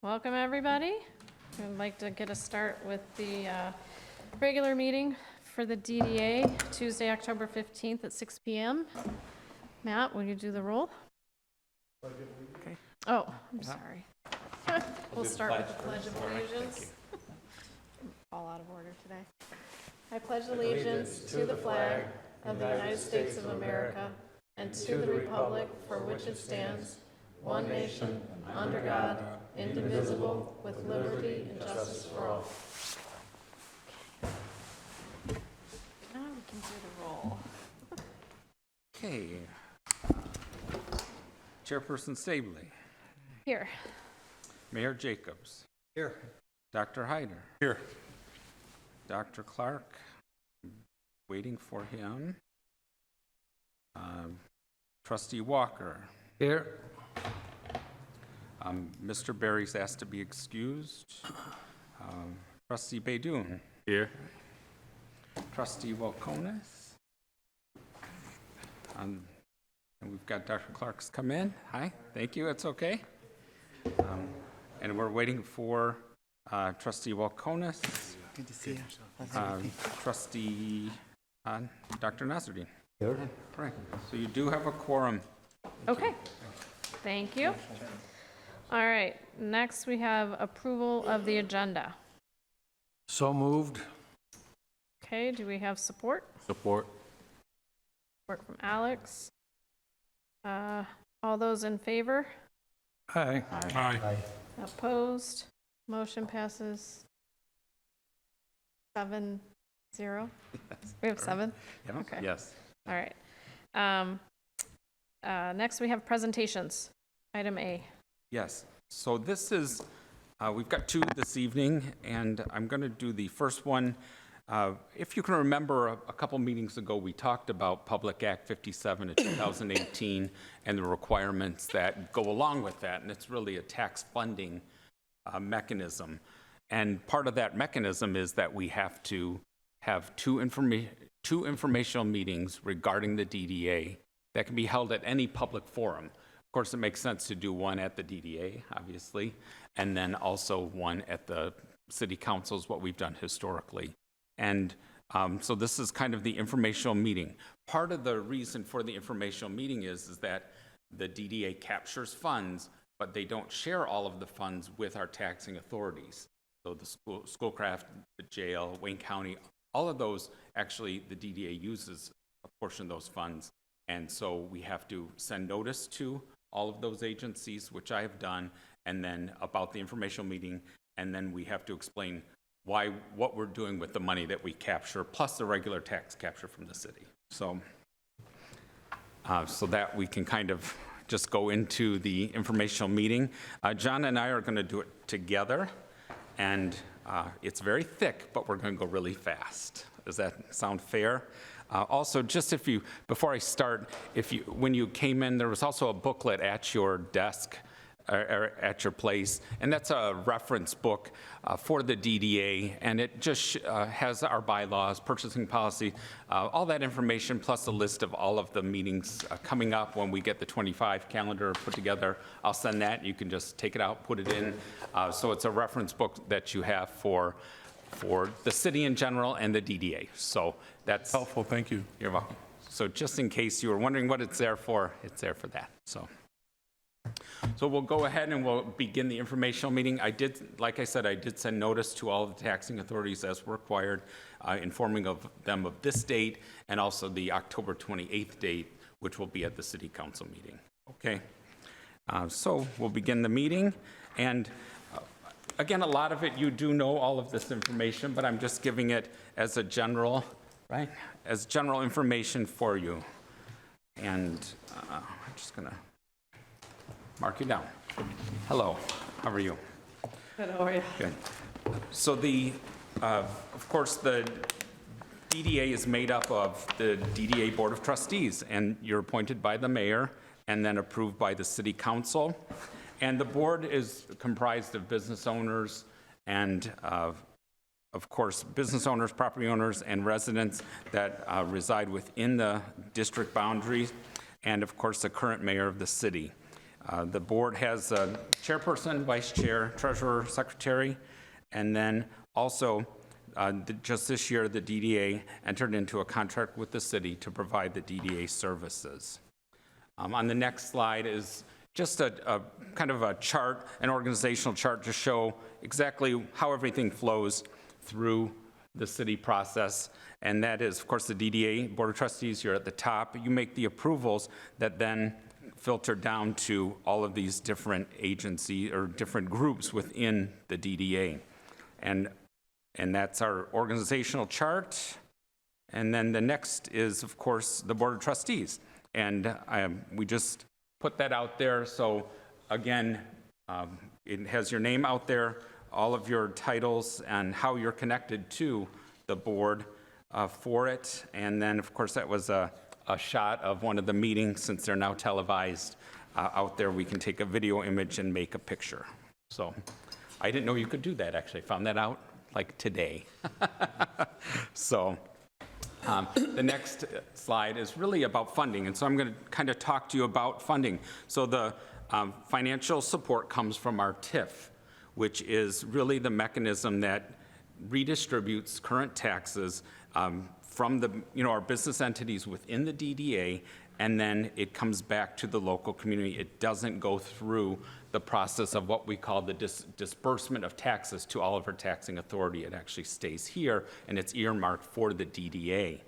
Welcome, everybody. I'd like to get a start with the regular meeting for the DDA, Tuesday, October 15th at 6 p.m. Matt, will you do the roll? Okay. Oh, I'm sorry. We'll start with the Pledge of Allegiance. All out of order today. I pledge allegiance to the flag of the United States of America and to the republic for which it stands, one nation, under God, indivisible, with liberty and justice for all. Now we can do the roll. Okay. Chairperson Stabley. Here. Mayor Jacobs. Here. Dr. Hyder. Here. Dr. Clark. Waiting for him. Trustee Walker. Here. Mr. Berry's asked to be excused. Trustee Baydoun. Here. Trustee Walconis. And we've got Dr. Clark's come in. Hi, thank you, it's okay. And we're waiting for Trustee Walconis. Good to see you. Trustee Dr. Nasruddin. Here. Right, so you do have a quorum. Okay. Thank you. All right, next we have approval of the agenda. So moved. Okay, do we have support? Support. Support from Alex. All those in favor? Aye. Aye. Opposed? Motion passes 7-0. We have 7? Yeah, Okay. yes. All right. Next we have presentations. Item A. Yes, so this is, we've got two this evening, and I'm going to do the first one. If you can remember, a couple meetings ago, we talked about Public Act 57 of 2018 and the requirements that go along with that, and it's really a tax funding mechanism. And part of that mechanism is that we have to have two informational meetings regarding the DDA that can be held at any public forum. Of course, it makes sense to do one at the DDA, obviously, and then also one at the city councils, what we've done historically. And so this is kind of the informational meeting. Part of the reason for the informational meeting is that the DDA captures funds, but they don't share all of the funds with our taxing authorities. So the Schoolcraft, the jail, Wayne County, all of those, actually, the DDA uses a portion of those funds. And so we have to send notice to all of those agencies, which I have done, and then about the informational meeting, and then we have to explain what we're doing with the money that we capture, plus the regular tax capture from the city. So, so that we can kind of just go into the informational meeting. John and I are going to do it together, and it's very thick, but we're going to go really fast. Does that sound fair? Also, just before I start, when you came in, there was also a booklet at your desk, or at your place, and that's a reference book for the DDA, and it just has our bylaws, purchasing policy, all that information, plus a list of all of the meetings coming up when we get the 25 calendar put together. I'll send that, you can just take it out, put it in. So it's a reference book that you have for the city in general and the DDA. So that's Helpful, thank you. You're welcome. So just in case you were wondering what it's there for that. So we'll go ahead and we'll begin the informational meeting. Like I said, I did send notice to all of the taxing authorities as required, informing them of this date and also the October 28th date, which will be at the city council meeting. Okay. So we'll begin the meeting. And again, a lot of it, you do know all of this information, but I'm just giving it as a general, right? As general information for you. And I'm just going to mark you down. Hello, how are you? Good, how are you? Good. So of course, the DDA is made up of the DDA Board of Trustees, and you're appointed by the mayor and then approved by the city council. And the board is comprised of business owners and, of course, business owners, property owners, and residents that reside within the district boundaries, and of course, the current mayor of the city. The board has a chairperson, vice chair, treasurer, secretary, and then also, just this year, the DDA entered into a contract with the city to provide the DDA services. On the next slide is just a kind of a chart, an organizational chart to show exactly how everything flows through the city process. And that is, of course, the DDA Board of Trustees, you're at the top. You make the approvals that then filter down to all of these different agencies or different groups within the DDA. And that's our organizational chart. And then the next is, of course, the Board of Trustees. And we just put that out there. So again, it has your name out there, all of your titles, and how you're connected to the board for it. And then, of course, that was a shot of one of the meetings. Since they're now televised out there, we can take a video image and make a picture. So I didn't know you could do that, actually. I found that out like today. So the next slide is really about funding. And so I'm going to kind of talk to you about funding. So the financial support comes from our TIF, which is really the mechanism that redistributes current taxes from our business entities within the DDA, and then it comes back to the local community. It doesn't go through the process of what we call the disbursement of taxes to all of our taxing authority. It actually stays here, and it's earmarked for the DDA.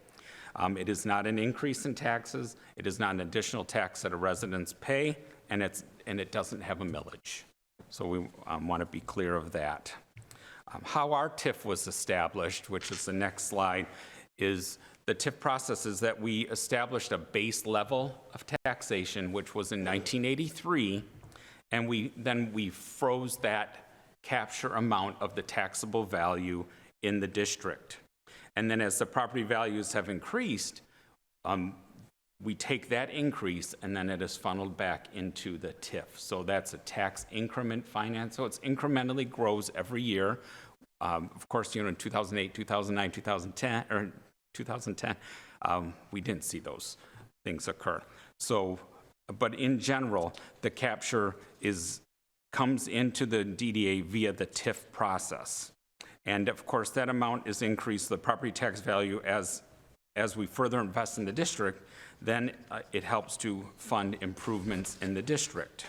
It is not an increase in taxes. It is not an additional tax that a residents pay, and it doesn't have a millage. So we want to be clear of that. How our TIF was established, which is the next slide, is the TIF process is that we established a base level of taxation, which was in 1983, and we froze that capture amount of the taxable value in the district. And then as the property values have increased, we take that increase and then it is funneled back into the TIF. So that's a tax increment finance. So it's incrementally grows every year. Of course, in 2008, 2009, 2010, we didn't see those things occur. So, but in general, the capture comes into the DDA via the TIF process. And of course, that amount is increased, the property tax value, as we further invest in the district, then it helps to fund improvements in the district.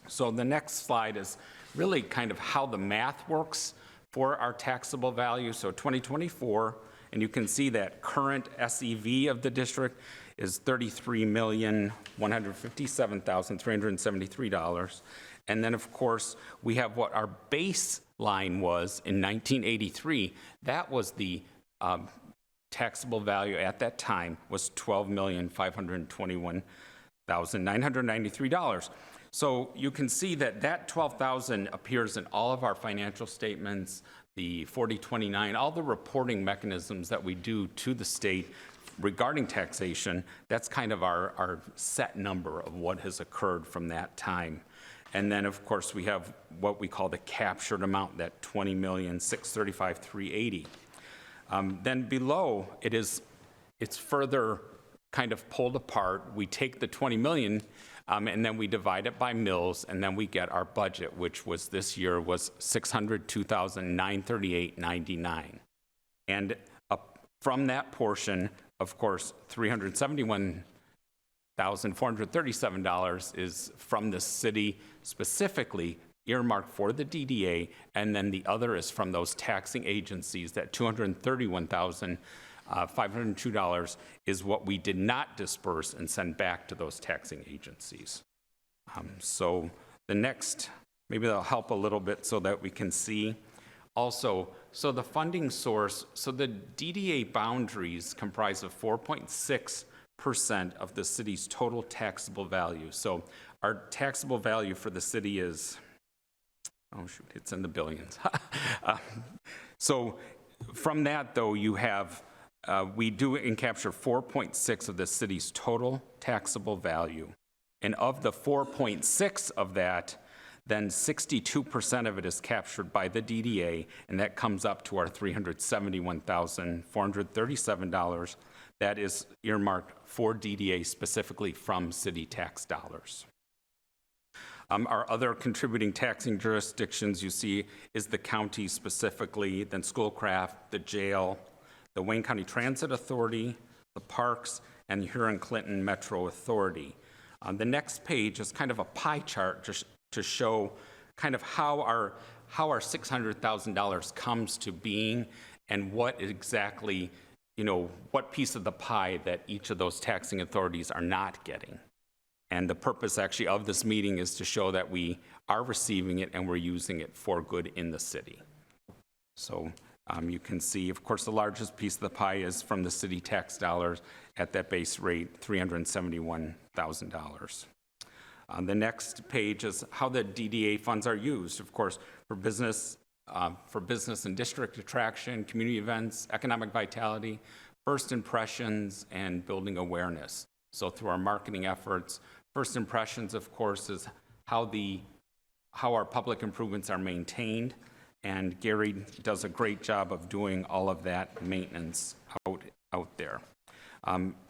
So the next slide is really kind of how the math works for our taxable value. So 2024, and you can see that current SEV of the district is $33,157,373. And then, of course, we have what our baseline was in 1983. That was the taxable value at that time was $12,521,993. So you can see that $12,000 appears in all of our financial statements, the 4029, all the reporting mechanisms that we do to the state regarding taxation. That's kind of our set number of what has occurred from that time. And then, of course, we have what we call the captured amount, that $20,635,380. Then below, it's further kind of pulled apart. We take the 20 million and then we divide it by mills, and then we get our budget, which was this year was $602,938.99. And from that portion, of course, $371,437 is from the city specifically earmarked for the DDA, and then the other is from those taxing agencies. That $231,502 is what we did not disperse and send back to those taxing agencies. So the next, maybe that'll help a little bit so that we can see. Also, so the funding source, so the DDA boundaries comprise of 4.6% of the city's total taxable value. So our taxable value for the city is, oh shoot, it's in the billions. So from that, though, you have, we do capture 4.6 of the city's total taxable value. And of the 4.6 of that, then 62% of it is captured by the DDA, and that comes up to our $371,437. That is earmarked for DDA specifically from city tax dollars. Our other contributing taxing jurisdictions you see is the county specifically, then Schoolcraft, the jail, the Wayne County Transit Authority, the parks, and the Huron-Clinton Metro Authority. The next page is kind of a pie chart just to show kind of how our $600,000 comes to being and what exactly, what piece of the pie that each of those taxing authorities are not getting. And the purpose actually of this meeting is to show that we are receiving it and we're using it for good in the city. So you can see, of course, the largest piece of the pie is from the city tax dollars at that base rate, $371,000. The next page is how the DDA funds are used, of course, for business and district attraction, community events, economic vitality, first impressions, and building awareness. So through our marketing efforts, first impressions, of course, is how our public improvements are maintained, and Gary does a great job of doing all of that maintenance out there.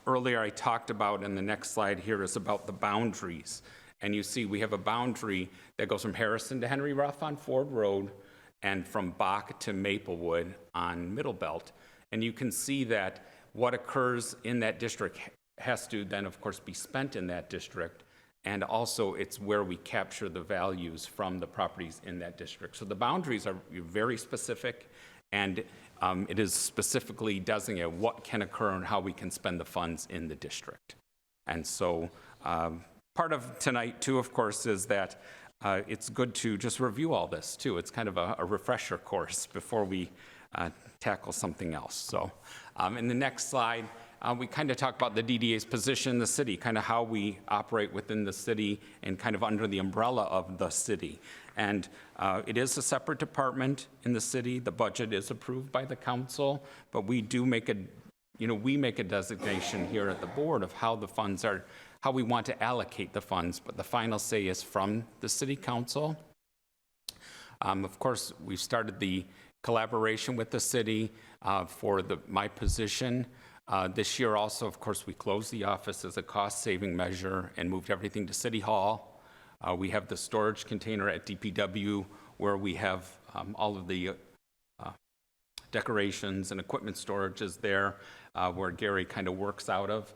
Earlier I talked about, and the next slide here is about the boundaries. And you see we have a boundary that goes from Harrison to Henry Ruff on Ford Road and from Bach to Maplewood on Middle Belt. And you can see that what occurs in that district has to then, of course, be spent in that district. And also it's where we capture the values from the properties in that district. So the boundaries are very specific, and it is specifically designated what can occur and how we can spend the funds in the district. And so part of tonight, too, of course, is that it's good to just review all this, too. It's kind of a refresher course before we tackle something else. So in the next slide, we kind of talk about the DDA's position in the city, kind of how we operate within the city and kind of under the umbrella of the city. And it is a separate department in the city. The budget is approved by the council, but we do make a designation here at the board of how the funds are, how we want to allocate the funds, but the final say is from the city council. Of course, we've started the collaboration with the city for my position. This year also, of course, we closed the office as a cost-saving measure and moved everything to City Hall. We have the storage container at DPW where we have all of the decorations and equipment storage is there where Gary kind of works out of.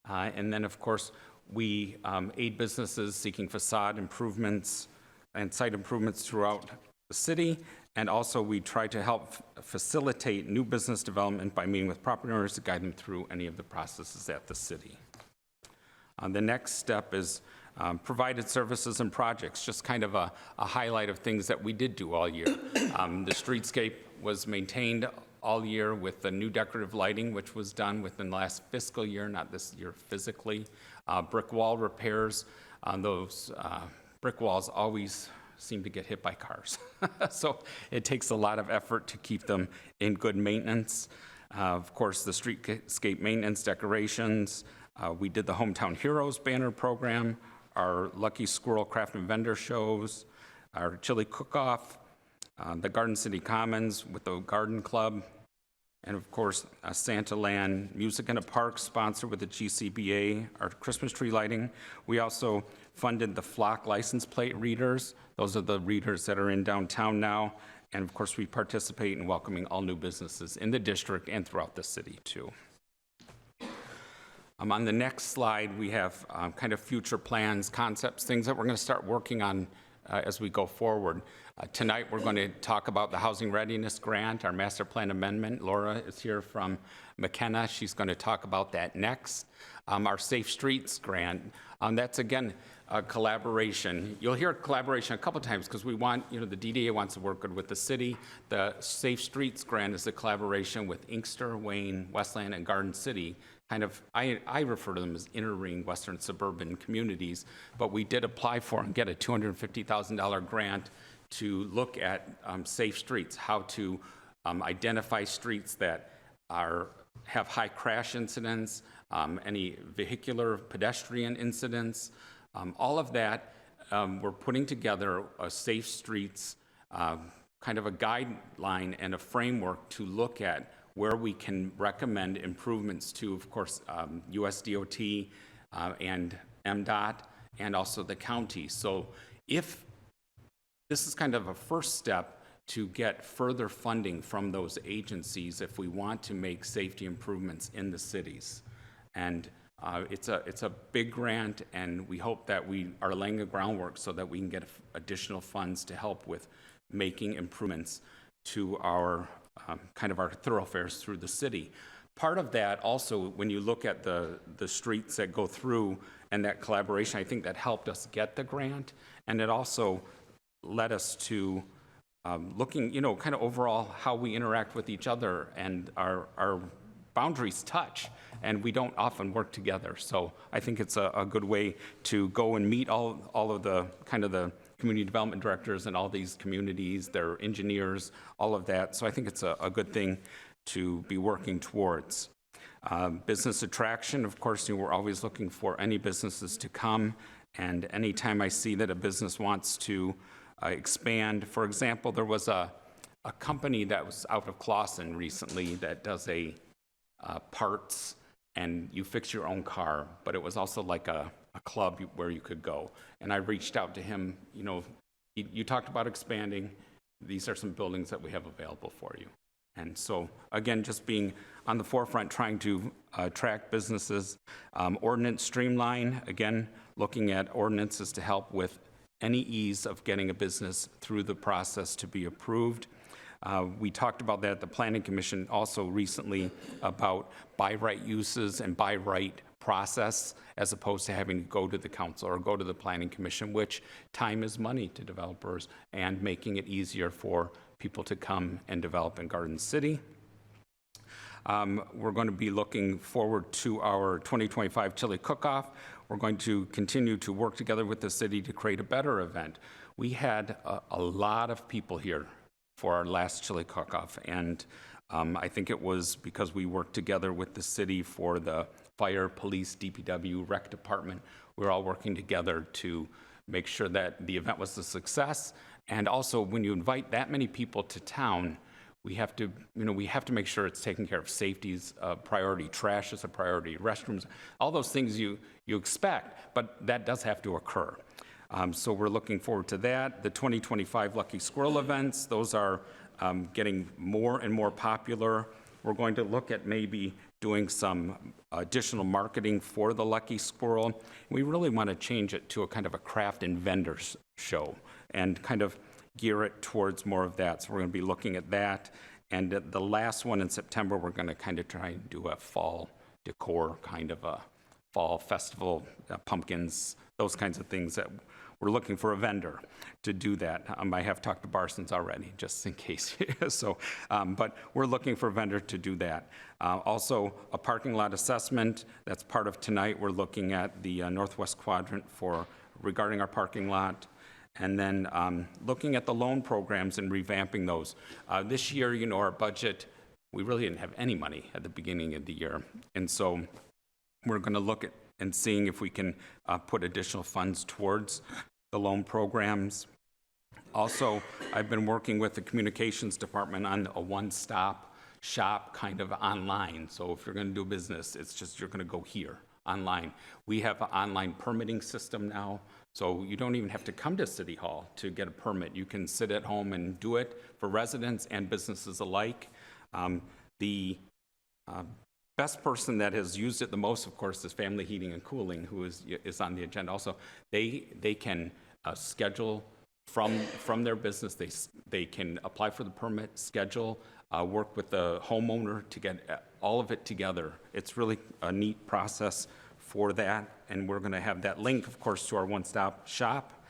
And then, of course, we aid businesses seeking facade improvements and site improvements throughout the city. And also we try to help facilitate new business development by meeting with property owners to guide them through any of the processes at the city. The next step is provided services and projects, just kind of a highlight of things that we did do all year. The streetscape was maintained all year with the new decorative lighting, which was done within the last fiscal year, not this year physically. Brick wall repairs. Those brick walls always seem to get hit by cars. So it takes a lot of effort to keep them in good maintenance. Of course, the streetscape maintenance decorations. We did the Hometown Heroes banner program, our Lucky Squirrel Craft and Vendor shows, our chili cook-off, the Garden City Commons with the Garden Club, and of course, Santa Land Music in a Park, sponsored with the GCBA, our Christmas tree lighting. We also funded the Flock license plate readers. Those are the readers that are in downtown now. And of course, we participate in welcoming all new businesses in the district and throughout the city too. On the next slide, we have kind of future plans, concepts, things that we're going to start working on as we go forward. Tonight, we're going to talk about the Housing Readiness Grant, our master plan amendment. Laura is here from McKenna. She's going to talk about that next. Our Safe Streets Grant, that's again, a collaboration. You'll hear collaboration a couple times because we want, the DDA wants to work good with the city. The Safe Streets Grant is a collaboration with Inkster, Wayne, Westland, and Garden City. Kind of, I refer to them as inner ring western suburban communities, but we did apply for and get a $250,000 grant to look at safe streets, how to identify streets that have high crash incidents, any vehicular pedestrian incidents, all of that. We're putting together a safe streets kind of a guideline and a framework to look at where we can recommend improvements to, of course, USDOT and MDOT and also the county. So if this is kind of a first step to get further funding from those agencies if we want to make safety improvements in the cities. And it's a big grant, and we hope that we are laying the groundwork so that we can get additional funds to help with making improvements to our kind of our thoroughfares through the city. Part of that also, when you look at the streets that go through and that collaboration, I think that helped us get the grant, and it also led us to looking, kind of overall how we interact with each other, and our boundaries touch, and we don't often work together. So I think it's a good way to go and meet all of the kind of the community development directors and all these communities, their engineers, all of that. So I think it's a good thing to be working towards. Business attraction, of course, we're always looking for any businesses to come, and anytime I see that a business wants to expand. For example, there was a company that was out of Clawson recently that does parts, and you fix your own car, but it was also like a club where you could go. And I reached out to him, you talked about expanding. These are some buildings that we have available for you. And so, again, just being on the forefront, trying to attract businesses. Ordinance streamline, again, looking at ordinances to help with any ease of getting a business through the process to be approved. We talked about that at the Planning Commission also recently about by right uses and by right process, as opposed to having to go to the council or go to the Planning Commission, which time is money to developers, and making it easier for people to come and develop in Garden City. We're going to be looking forward to our 2025 Chili Cook-Off. We're going to continue to work together with the city to create a better event. We had a lot of people here for our last Chili Cook-Off, and I think it was because we worked together with the city for the fire, police, DPW, rec department. We're all working together to make sure that the event was a success. And also, when you invite that many people to town, we have to make sure it's taken care of. Safety's a priority, trash is a priority, restrooms, all those things you expect, but that does have to occur. So we're looking forward to that. The 2025 Lucky Squirrel events, those are getting more and more popular. We're going to look at maybe doing some additional marketing for the Lucky Squirrel. We really want to change it to a kind of a craft and vendors show and kind of gear it towards more of that. So we're going to be looking at that. And the last one in September, we're going to kind of try and do a fall decor, kind of a fall festival, pumpkins, those kinds of things that we're looking for a vendor to do that. I have talked to Barson's already, just in case. So, but we're looking for a vendor to do that. Also, a parking lot assessment. That's part of tonight. We're looking at the northwest quadrant regarding our parking lot. And then looking at the loan programs and revamping those. This year, our budget, we really didn't have any money at the beginning of the year. And so we're going to look at and seeing if we can put additional funds towards the loan programs. Also, I've been working with the communications department on a one-stop shop kind of online. So if you're going to do business, it's just you're going to go here online. We have an online permitting system now, so you don't even have to come to City Hall to get a permit. You can sit at home and do it for residents and businesses alike. The best person that has used it the most, of course, is Family Heating and Cooling, who is on the agenda also. They can schedule from their business. They can apply for the permit, schedule, work with the homeowner to get all of it together. It's really a neat process for that, and we're going to have that link, of course, to our one-stop shop.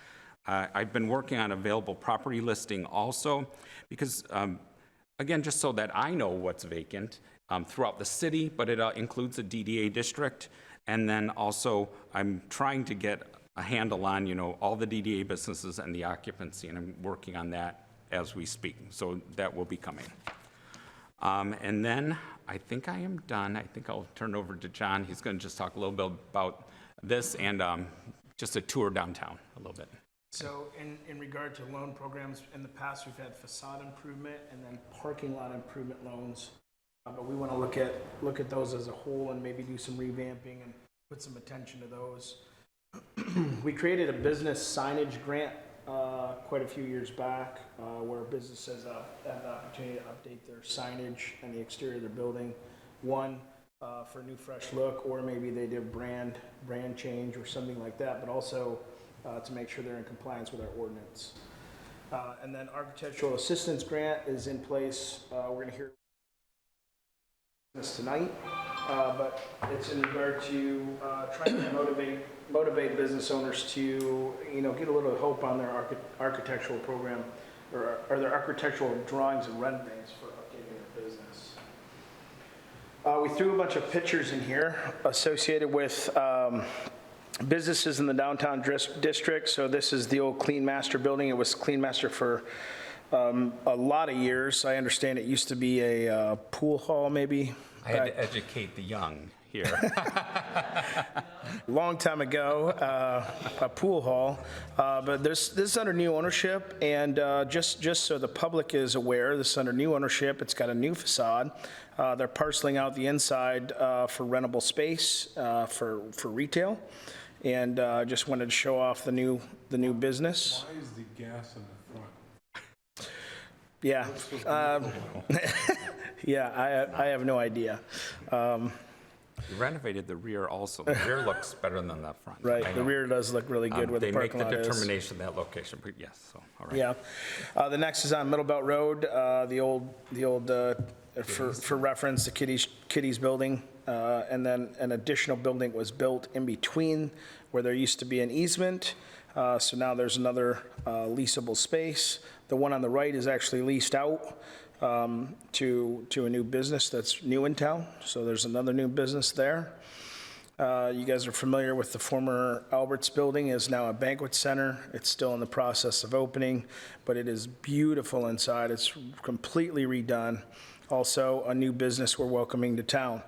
I've been working on available property listing also, because, again, just so that I know what's vacant throughout the city, but it includes the DDA district. And then also, I'm trying to get a handle on, all the DDA businesses and the occupancy, and I'm working on that as we speak. So that will be coming. And then I think I am done. I think I'll turn it over to John. He's going to just talk a little bit about this and just a tour downtown a little bit. So in regard to loan programs, in the past we've had facade improvement and then parking lot improvement loans. But we want to look at those as a whole and maybe do some revamping and put some attention to those. We created a business signage grant quite a few years back, where businesses have the opportunity to update their signage and the exterior of their building. One, for a new fresh look, or maybe they did brand change or something like that, but also to make sure they're in compliance with our ordinance. And then architectural assistance grant is in place. We're gonna hear this tonight, but it's in regard to trying to motivate business owners to, get a little hope on their architectural program, or their architectural drawings and renderings for updating their business. We threw a bunch of pictures in here associated with businesses in the downtown district. So this is the old Clean Master building. It was Clean Master for a lot of years. I understand it used to be a pool hall, maybe. I had to educate the young here. Long time ago, a pool hall, but this is under new ownership, and just so the public is aware, this is under new ownership. It's got a new facade. They're parceling out the inside for rentable space for retail, and just wanted to show off the new business. Why is the gas in the front? Yeah, yeah, I have no idea. We renovated the rear also. The rear looks better than the front. I Right, the know. rear does look really good where the parking lot They make the is. determination that location, but yes, so, all right. Yeah. The next is on Middle Belt Road, the old, for reference, the Kitty's building. And then an additional building was built in between where there used to be an easement. So now there's another leasable space. The one on the right is actually leased out to a new business that's new in town. So there's another new business there. You guys are familiar with the former Alberts building, is now a banquet center. It's still in the process of opening, but it is beautiful inside. It's completely redone. Also, a new business we're welcoming to town.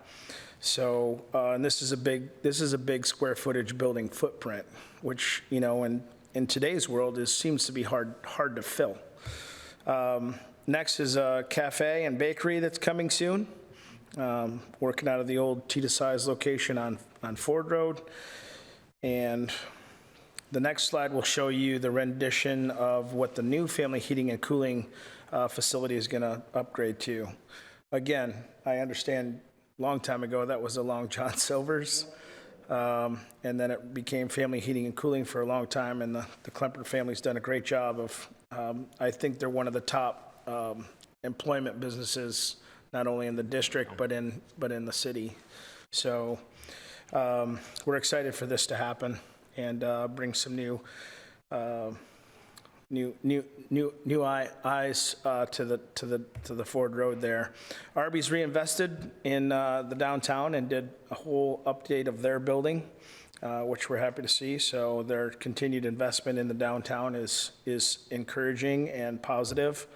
So, and this is a big square footage building footprint, which, in today's world seems to be hard to fill. Next is a cafe and bakery that's coming soon. Working out of the old Tita Size location on Ford Road. And the next slide will show you the rendition of what the new family heating and cooling facility is going to upgrade to. Again, I understand a long time ago that was a Long John Silver's. And then it became family heating and cooling for a long time. And the Klemper family's done a great job of, I think they're one of the top employment businesses, not only in the district, but in the city. So we're excited for this to happen and bring some new eyes to the Ford Road there. Arby's reinvested in the downtown and did a whole update of their building, which we're happy to see. So their continued investment in the downtown is encouraging and positive.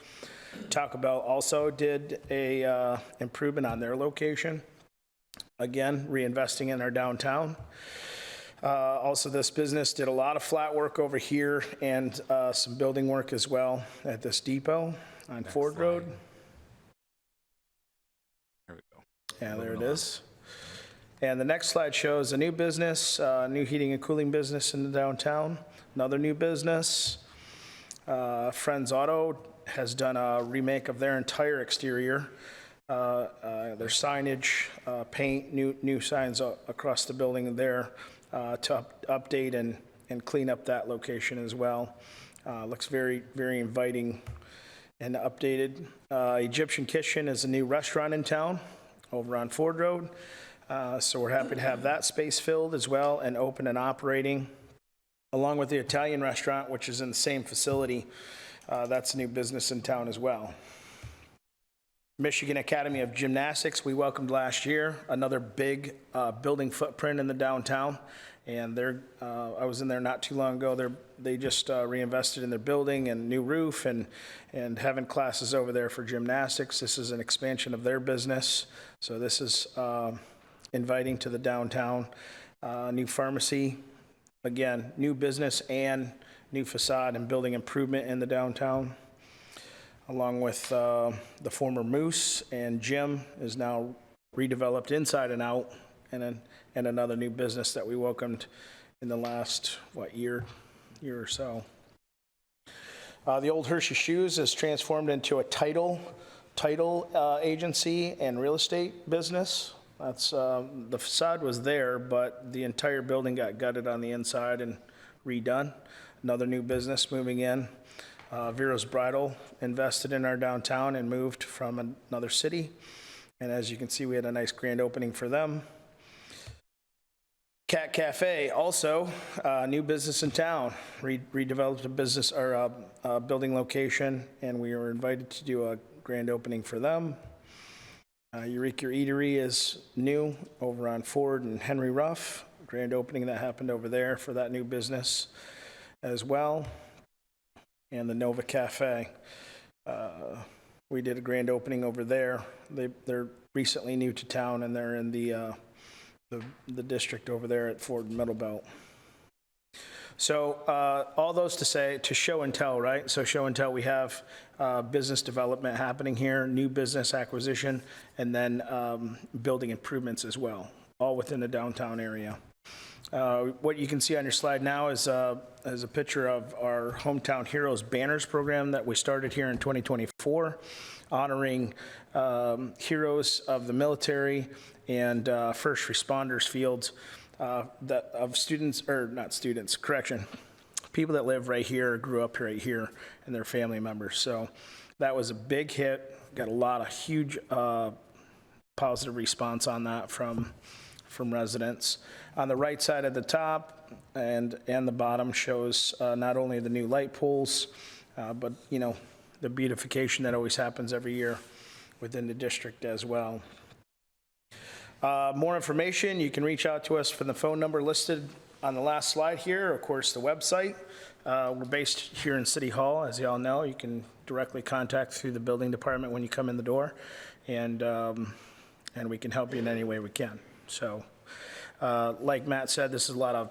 Taco Bell also did a improvement on their location. Again, reinvesting in our downtown. Also, this business did a lot of flat work over here and some building work as well at this depot on Ford Road. There we go. Yeah, there it is. And the next slide shows a new business, new heating and cooling business in the downtown. Another new business. Friends Auto has done a remake of their entire exterior. Their signage, paint, new signs across the building there to update and clean up that location as well. Looks very, very inviting and updated. Egyptian Kitchen is a new restaurant in town over on Ford Road. So we're happy to have that space filled as well and open and operating, along with the Italian restaurant, which is in the same facility. That's a new business in town as well. Michigan Academy of Gymnastics, we welcomed last year, another big building footprint in the downtown. And I was in there not too long ago. They just reinvested in their building and new roof and having classes over there for gymnastics. This is an expansion of their business. So this is inviting to the downtown. New pharmacy, again, new business and new facade and building improvement in the downtown, along with the former Moose and gym is now redeveloped inside and out, and another new business that we welcomed in the last, year or so. The old Hershey Shoes is transformed into a title agency and real estate business. That's, the facade was there, but the entire building got gutted on the inside and redone. Another new business moving in. Vero's Bridal invested in our downtown and moved from another city. And as you can see, we had a nice grand opening for them. Cat Cafe, also new business in town, redeveloped a business or a building location, and we were invited to do a grand opening for them. Eureka Eatery is new over on Ford and Henry Ruff. Grand opening that happened over there for that new business as well. And the Nova Cafe. We did a grand opening over there. They're recently new to town, and they're in the district over there at Ford and Middlebelt. So all those to show and tell, right? So show and tell, we have business development happening here, new business acquisition, and then building improvements as well, all within the downtown area. What you can see on your slide now is a picture of our Hometown Heroes Banners program that we started here in 2024, honoring heroes of the military and first responders fields people that live right here, grew up right here, and their family members. So that was a big hit. Got a lot of huge positive response on that from residents. On the right side at the top and the bottom shows not only the new light poles, but the beautification that always happens every year within the district as well. More information, you can reach out to us from the phone number listed on the last slide here, of course, the website. We're based here in City Hall, as you all know. You can directly contact through the building department when you come in the door, and we can help you in any way we can. So, like Matt said, this is a lot of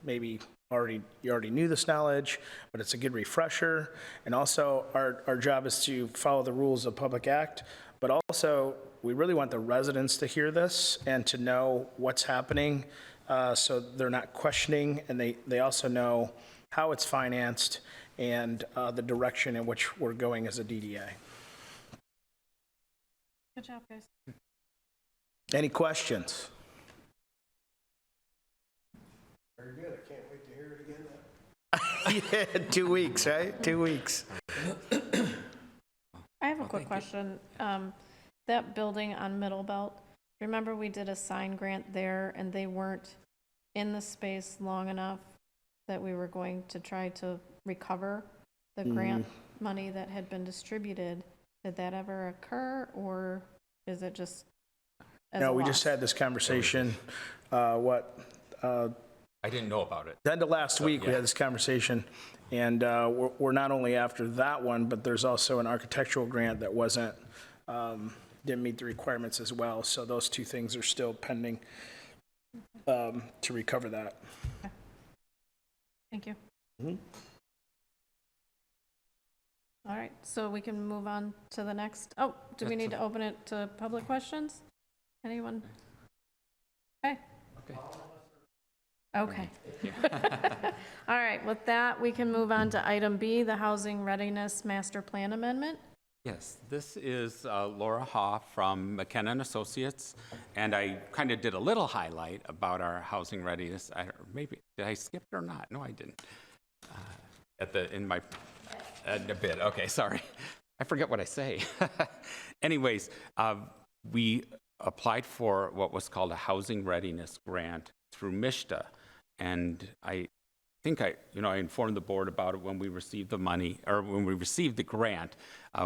maybe you already knew this knowledge, but it's a good refresher. And also, our job is to follow the rules of Public Act, but also we really want the residents to hear this and to know what's happening, so they're not questioning, and they also know how it's financed and the direction in which we're going as a DDA. Good job, guys. Any questions? Very good. I can't wait to hear it again. Yeah, 2 weeks, right? 2 weeks. I have a quick question. That building on Middlebelt, remember we did a sign grant there and they weren't in the space long enough that we were going to try to recover the grant money that had been distributed. Did that ever occur, or is it just as No, a we loss? just had this conversation, I didn't know about it. the end of last week, we yeah. had this conversation, and we're not only after that one, but there's also an architectural grant that didn't meet the requirements as well. So those two things are still pending to recover that. Thank you. All right, so we can move on to the next. Oh, do we need to open it to public questions? Anyone? Okay. Okay. All right, with that, we can move on to item B, the Housing Readiness Master Plan Amendment. Yes, this is Laura Hoff from McKenna and Associates, and I kind of did a little highlight about our housing readiness. Maybe did I skip it or not? No, I didn't. In a bit. Okay, sorry. I forget what I say. Anyways, we applied for what was called a housing readiness grant through MISTA, and I think I informed the board about it when we received the money, or when we received the grant.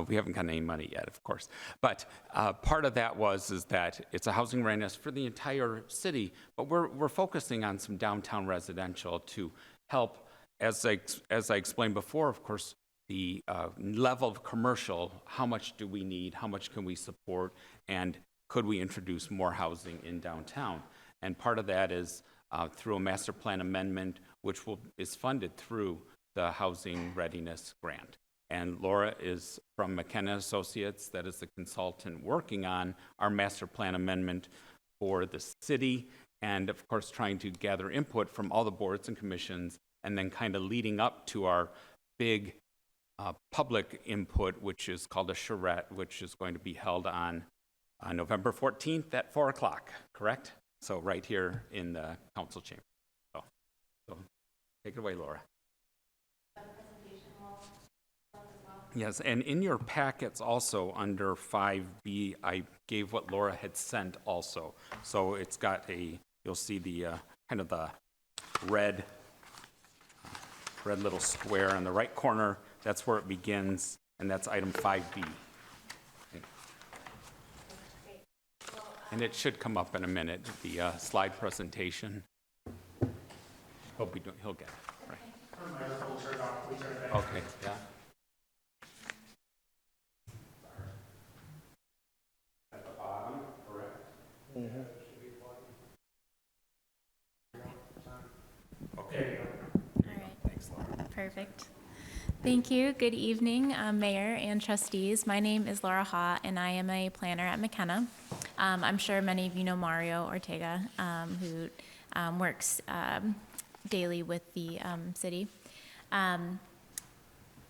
We haven't gotten any money yet, of course. But part of that is that it's a housing readiness for the entire city, but we're focusing on some downtown residential to help, as I explained before, of course, the level of commercial, how much do we need, how much can we support, and could we introduce more housing in downtown? And part of that is through a master plan amendment, which is funded through the Housing Readiness Grant. And Laura is from McKenna Associates, that is the consultant working on our master plan amendment for the city, and of course trying to gather input from all the boards and commissions, and then kind of leading up to our big public input, which is called a charrette, which is going to be held on November 14th at 4 o'clock, correct? So right here in the council chamber. So take it away, Laura. Yes, and in your packets also under 5B, I gave what Laura had sent also. So it's got you'll see the kind of the red little square in the right corner. That's where it begins, and that's item 5B. And it should come up in a minute, the slide presentation. He'll get it, right? Okay, yeah. At the bottom, correct? Okay. All right. Perfect. Thank you. Good evening, Mayor and trustees. My name is Laura Ha, and I am a planner at McKenna. I'm sure many of you know Mario Ortega, who works daily with the city.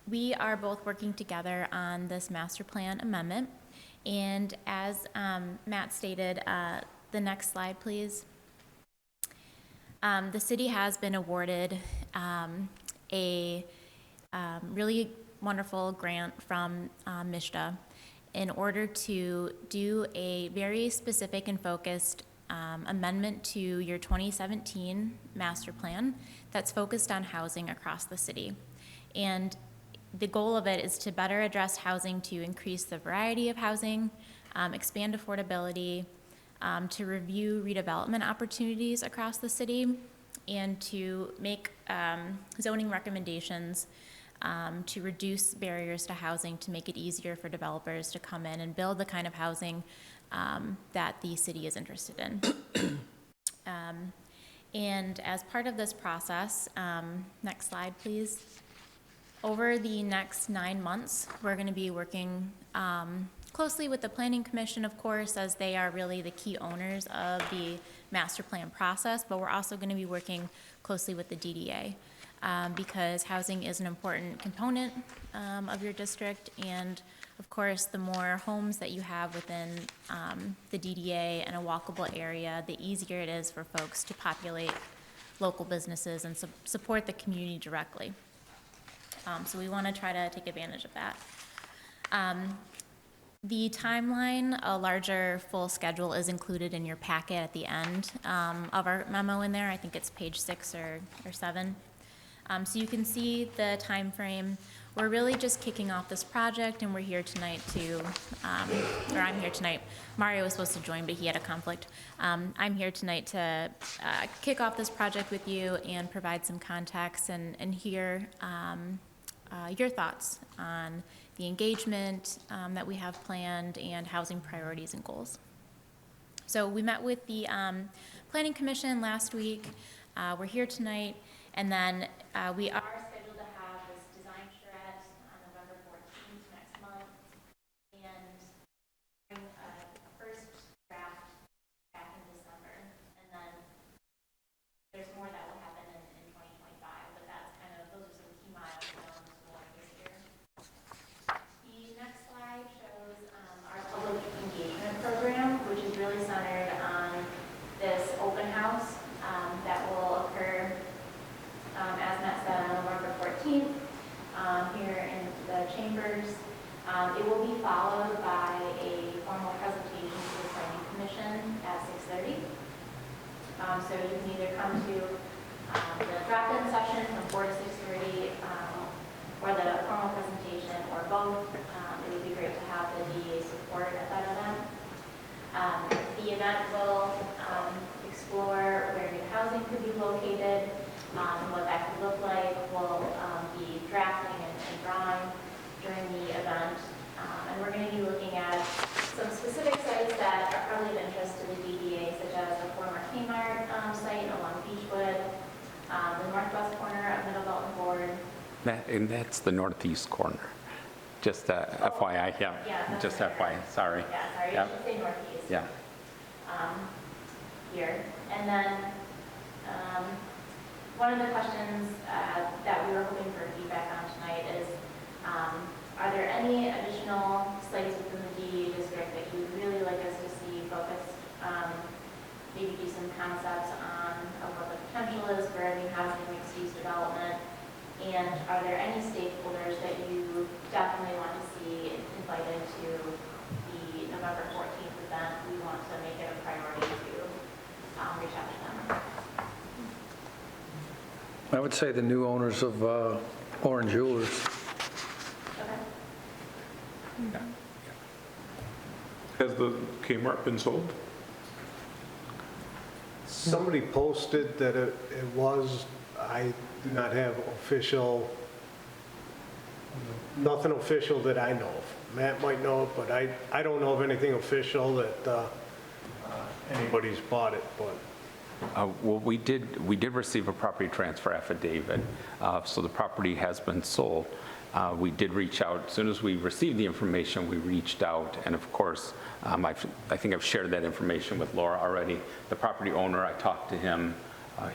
We are both working together on this master plan amendment. And as Matt stated, the next slide, please. The city has been awarded a really wonderful grant from MISHDA in order to do a very specific and focused amendment to your 2017 master plan that's focused on housing across the city. And the goal of it is to better address housing to increase the variety of housing, expand affordability, to review redevelopment opportunities across the city, and to make zoning recommendations to reduce barriers to housing, to make it easier for developers to come in and build the kind of housing that the city is interested in. And as part of this process, next slide, please. Over the next 9 months, we're going to be working closely with the Planning Commission, of course, as they are really the key owners of the master plan process, but we're also going to be working closely with the DDA because housing is an important component of your district, and of course, the more homes that you have within the DDA and a walkable area, the easier it is for folks to populate local businesses and support the community directly. So we want to try to take advantage of that. The timeline, a larger full schedule is included in your packet at the end of our memo in there. I think it's page 6 or 7. So you can see the time frame. We're really just kicking off this project, and we're here tonight to, or I'm here tonight. Mario was supposed to join, but he had a conflict. I'm here tonight to kick off this project with you and provide some context and hear your thoughts on the engagement that we have planned and housing priorities and goals. So we met with the Planning Commission last week. We're here tonight, and then we are scheduled to have this design charrette on November 14th next month, and bring a first draft back in December, and then there's more that will happen in 2025, but that's kind of, those are some key milestones for this year. The next slide shows our public engagement program, which is really centered on this open house that will occur, as Matt said, on November 14th here in the chambers. It will be followed by a formal presentation to the Planning Commission at 6:30. So you can either come to the drop-in session from 4 to 6:30 or the formal presentation, or both. It would be great to have the DDA support at that event. The event will explore where new housing could be located, what that could look like. We'll be drafting and drawing during the event. And we're going to be looking at some specific sites that are probably of interest to the DDA, such as the former Kmart site along Beechwood, the northwest corner of Middle Belt and Board. And that's the northeast corner. Just FYI, yeah. Yeah, Just right. FYI, sorry. Yeah, sorry, Yeah. I should say northeast. Yeah. Here. And then one of the questions that we were hoping for feedback on tonight is Are there any additional sites within the DDA district that you would really like us to see focused? Maybe do some concepts on what the potential is for a new housing mixed-use development? And are there any stakeholders that you definitely want to see invited to the November 14th event? We want to make it a priority to reach out to them. I would say the new owners of Orange Jewelers. Okay. Has the Kmart been sold? Somebody posted that it was, I do not have official, nothing official that I know of. Matt might know it, but I don't know of anything official that anybody's bought it, but. Well, we did receive a property transfer affidavit, so the property has been sold. We did reach out, as soon as we received the information, we reached out, and of course, I think I've shared that information with Laura already. The property owner, I talked to him,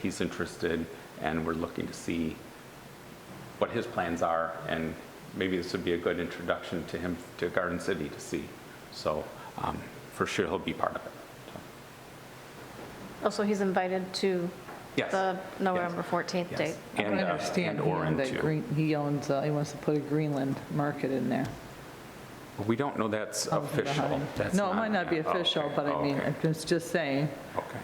he's interested, and we're looking to see what his plans are, and maybe this would be a good introduction to him to Garden City to see. So for sure, he'll be part of it. Oh, so he's invited to Yes. the November 14th Yes. date? And, I understand and he Orin owned that too. green, he owns, he wants to put a Greenland market in there. We don't know that's Out official. behind. That's No, it might not be yeah. Oh, official, okay. but I Oh, mean, okay. I'm just saying, Okay.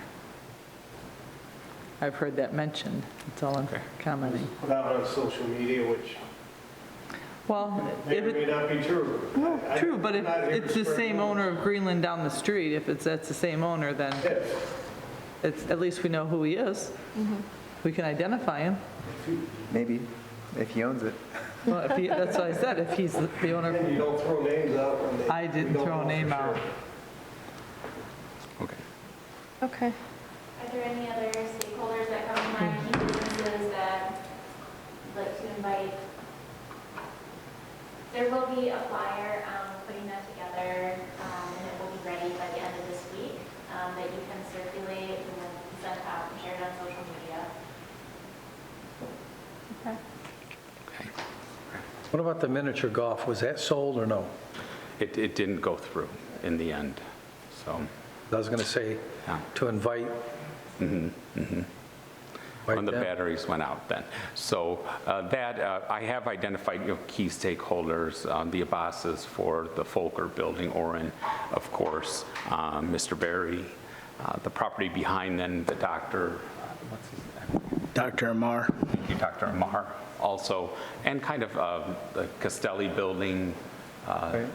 I've heard that mentioned. That's all I'm Okay. commenting. Put out on social media, which Well, may if or may it, not be true. well, I- true, but if I'm not here it's to the spread same rumors. owner of Greenland down the street, if that's the same owner, then it's, at least we know who he is. We can identify him. Maybe, if he owns it. Well, if he, that's what I said, if he's the owner. And you don't throw names out when they. I didn't we don't throw a know for name sure. out. Okay. Okay. Are there any other stakeholders that come to mind, key businesses that you'd like to invite? There will be a flyer, putting that together, and it will be ready by the end of this week, that you can circulate and then send out and share it on social media. Okay. What about the miniature golf? Was that sold or no? It didn't go through in the end, so, I was going to say yeah. to invite. When the batteries went out then. So I have identified, key stakeholders, the Abbas's for the Folker building, Orin, of course, Mr. Berry, the property behind then, the doctor, what's his name? Dr. Amar. Thank you, Dr. Amar, also, and kind of the Castelli building,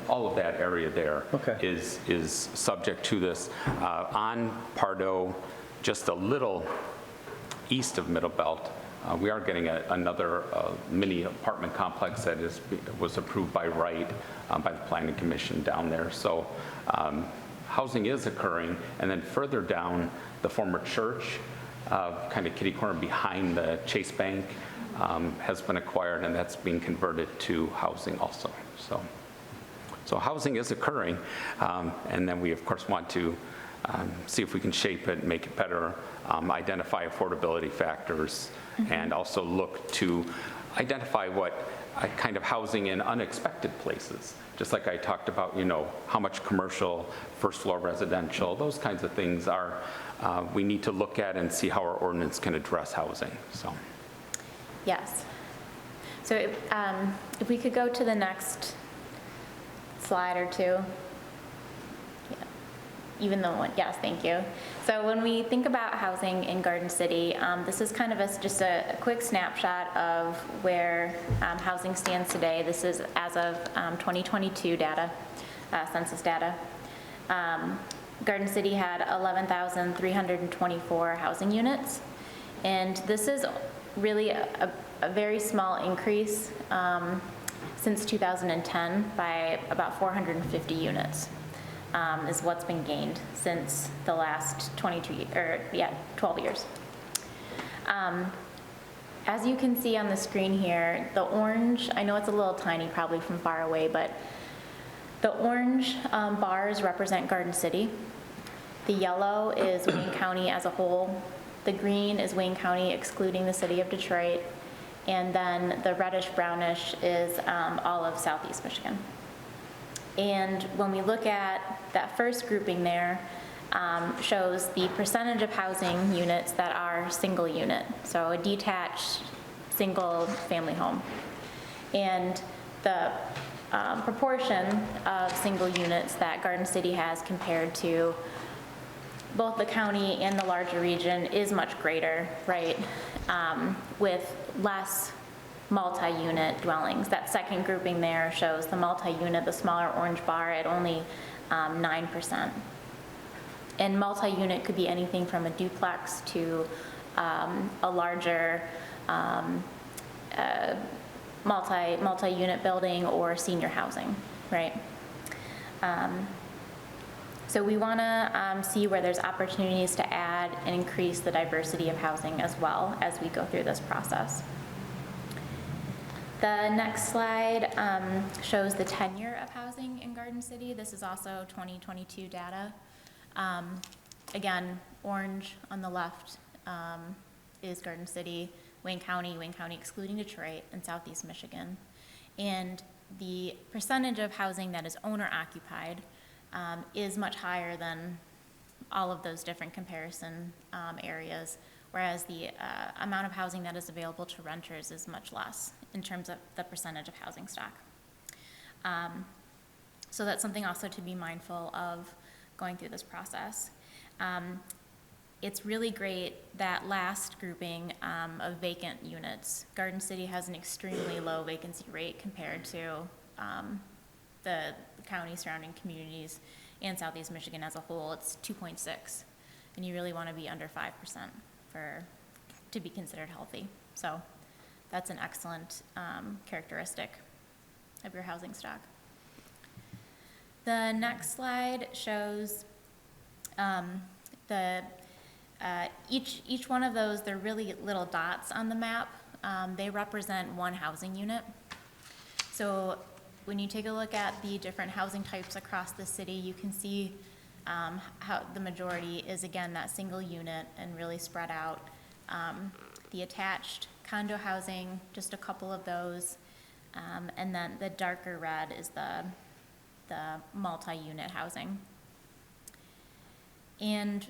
all of that area there Okay. is subject to this. On Pardo, just a little east of Middle Belt, we are getting another mini apartment complex that was approved by right by the Planning Commission down there. So housing is occurring, and then further down, the former church, kind of kitty corner behind the Chase Bank, has been acquired, and that's being converted to housing also. So housing is occurring, and then we of course want to see if we can shape it, make it better, identify affordability factors, and also look to identify what kind of housing in unexpected places. Just like I talked about, how much commercial, first floor residential, those kinds of things are, we need to look at and see how our ordinance can address housing, so. Yes. So if we could go to the next slide or two. Even though, yes, thank you. So when we think about housing in Garden City, this is kind of just a quick snapshot of where housing stands today. This is as of 2022 data, census data. Garden City had 11,324 housing units, and this is really a very small increase since 2010 by about 450 units. Is what's been gained since the last 12 years. As you can see on the screen here, the orange, I know it's a little tiny probably from far away, but the orange bars represent Garden City. The yellow is Wayne County as a whole. The green is Wayne County excluding the city of Detroit. and then the reddish-brownish is all of southeast Michigan. And when we look at that first grouping there, shows the percentage of housing units that are single unit, so a detached single-family home. And the proportion of single units that Garden City has compared to both the county and the larger region is much greater, right? With less multi-unit dwellings. That second grouping there shows the multi-unit, the smaller orange bar, at only 9%. And multi-unit could be anything from a duplex to a larger multi-unit building or senior housing, right? So we want to see where there's opportunities to add and increase the diversity of housing as well as we go through this process. The next slide shows the tenure of housing in Garden City. This is also 2022 data. Again, orange on the left is Garden City, Wayne County excluding Detroit, and Southeast Michigan. And the percentage of housing that is owner-occupied is much higher than all of those different comparison areas, whereas the amount of housing that is available to renters is much less in terms of the percentage of housing stock. So that's something also to be mindful of going through this process. It's really great that last grouping of vacant units. Garden City has an extremely low vacancy rate compared to the county surrounding communities and Southeast Michigan as a whole. It's 2.6, and you really want to be under 5% to be considered healthy. So that's an excellent characteristic of your housing stock. The next slide shows each one of those, they're really little dots on the map. They represent one housing unit. So when you take a look at the different housing types across the city, you can see how the majority is, again, that single unit and really spread out. The attached condo housing, just a couple of those, and then the darker red is the multi-unit housing. And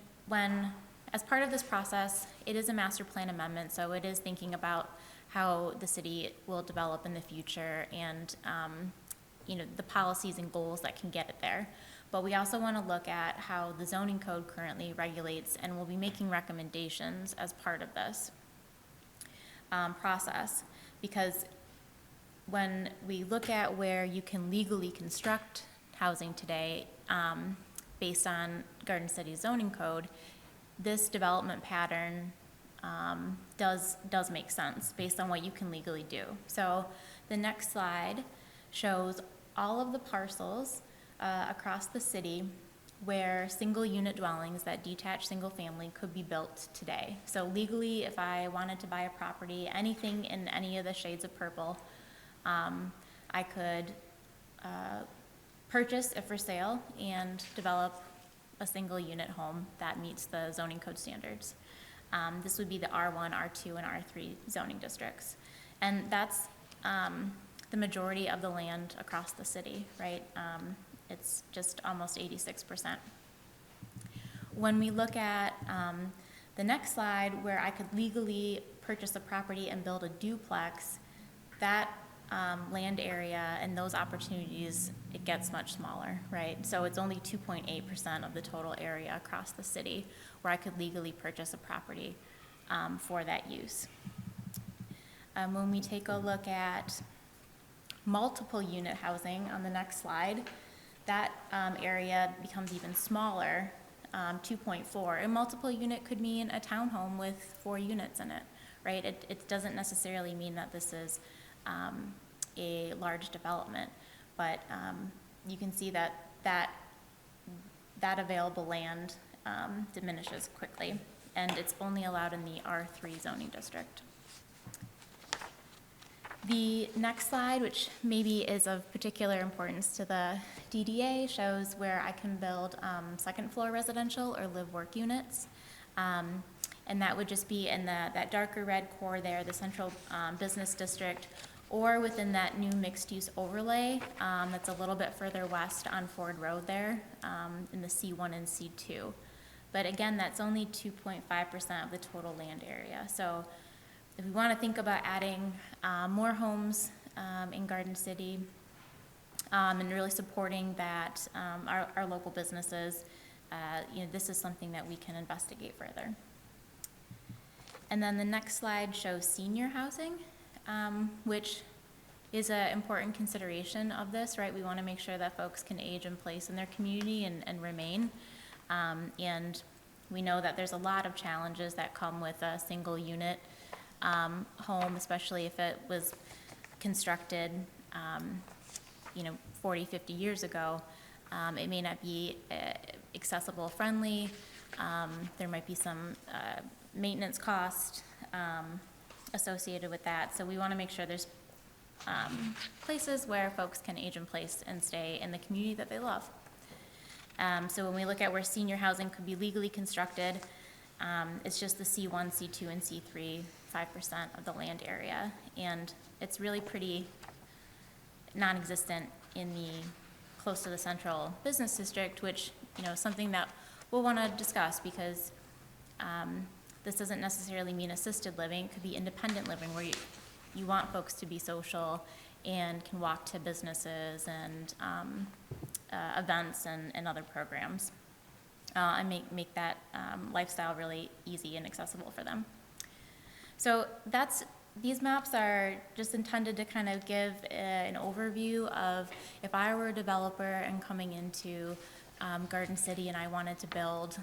as part of this process, it is a master plan amendment, so it is thinking about how the city will develop in the future and the policies and goals that can get it there. But we also want to look at how the zoning code currently regulates, and we'll be making recommendations as part of this process. Because when we look at where you can legally construct housing today, based on Garden City zoning code, this development pattern does make sense based on what you can legally do. So the next slide shows all of the parcels across the city where single unit dwellings, that detached single family, could be built today. So legally, if I wanted to buy a property, anything in any of the shades of purple, I could purchase it for sale and develop a single unit home that meets the zoning code standards. This would be the R1, R2, and R3 zoning districts. And that's the majority of the land across the city, right? It's just almost 86%. When we look at the next slide, where I could legally purchase a property and build a duplex, that land area and those opportunities, it gets much smaller, right? So it's only 2.8% of the total area across the city where I could legally purchase a property for that use. When we take a look at multiple unit housing on the next slide, that area becomes even smaller, 2.4. A multiple unit could mean a townhome with 4 units in it, right? It doesn't necessarily mean that this is a large development, but you can see that available land diminishes quickly, and it's only allowed in the R3 zoning district. The next slide, which maybe is of particular importance to the DDA, shows where I can build second floor residential or live-work units. And and that would just be in that darker red core there, the central business district, or within that new mixed-use overlay that's a little bit further west on Ford Road there, in the C1 and C2. But again, that's only 2.5% of the total land area. So if we want to think about adding more homes in Garden City and really supporting that, our local businesses, this is something that we can investigate further. And then the next slide shows senior housing, which is an important consideration of this, right? We want to make sure that folks can age in place in their community and remain. And we know that there's a lot of challenges that come with a single unit home, especially if it was constructed, 40, 50 years ago. It may not be accessible friendly. There might be some maintenance cost associated with that. So we want to make sure there's places where folks can age in place and stay in the community that they love. So when we look at where senior housing could be legally constructed, it's just the C1, C2, and C3, 5% of the land area. And it's really pretty non-existent in the close to the central business district, which, is something that we'll want to discuss because this doesn't necessarily mean assisted living. It could be independent living where you want folks to be social and can walk to businesses and events and other programs and make that lifestyle really easy and accessible for them. So these maps are just intended to kind of give an overview of if I were a developer and coming into Garden City and I wanted to build,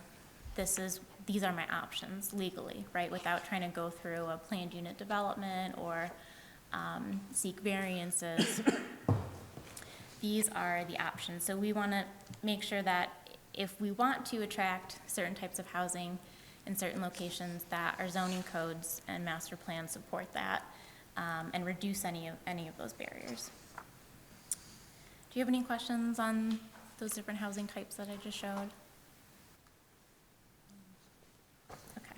these are my options legally, right? Without trying to go through a planned unit development or seek variances. These are the options. So we want to make sure that if we want to attract certain types of housing in certain locations, that our zoning codes and master plans support that and reduce any of those barriers. Do you have any questions on those different housing types that I just showed? Okay.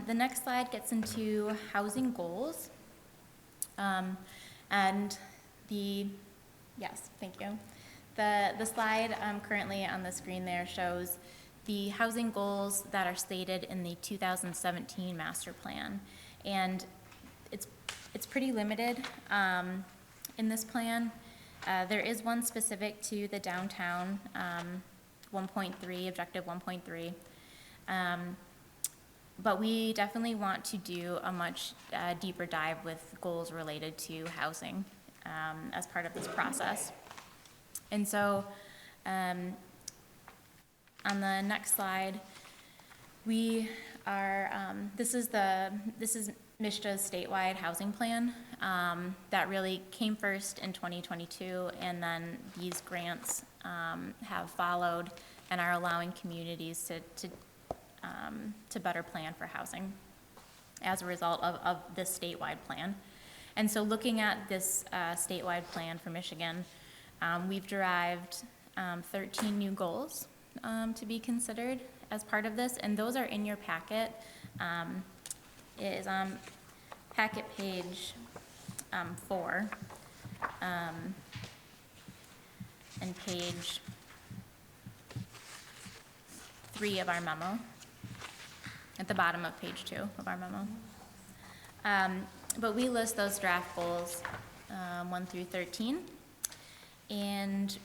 The next slide gets into housing goals. Yes, thank you. The slide currently on the screen there shows the housing goals that are stated in the 2017 master plan. And it's pretty limited in this plan. There is one specific to the downtown 1.3, objective 1.3. But we definitely want to do a much deeper dive with goals related to housing as part of this process. And so on the next slide, we are, this is MISHDA's statewide housing plan that really came first in 2022, and then these grants have followed and are allowing communities to better plan for housing as a result of this statewide plan. And so looking at this statewide plan for Michigan, we've derived 13 new goals to be considered as part of this, and those are in your packet. It is on packet page 4 and page 3 of our memo, at the bottom of page 2 of our memo. But we list those draft goals 1 through 13. And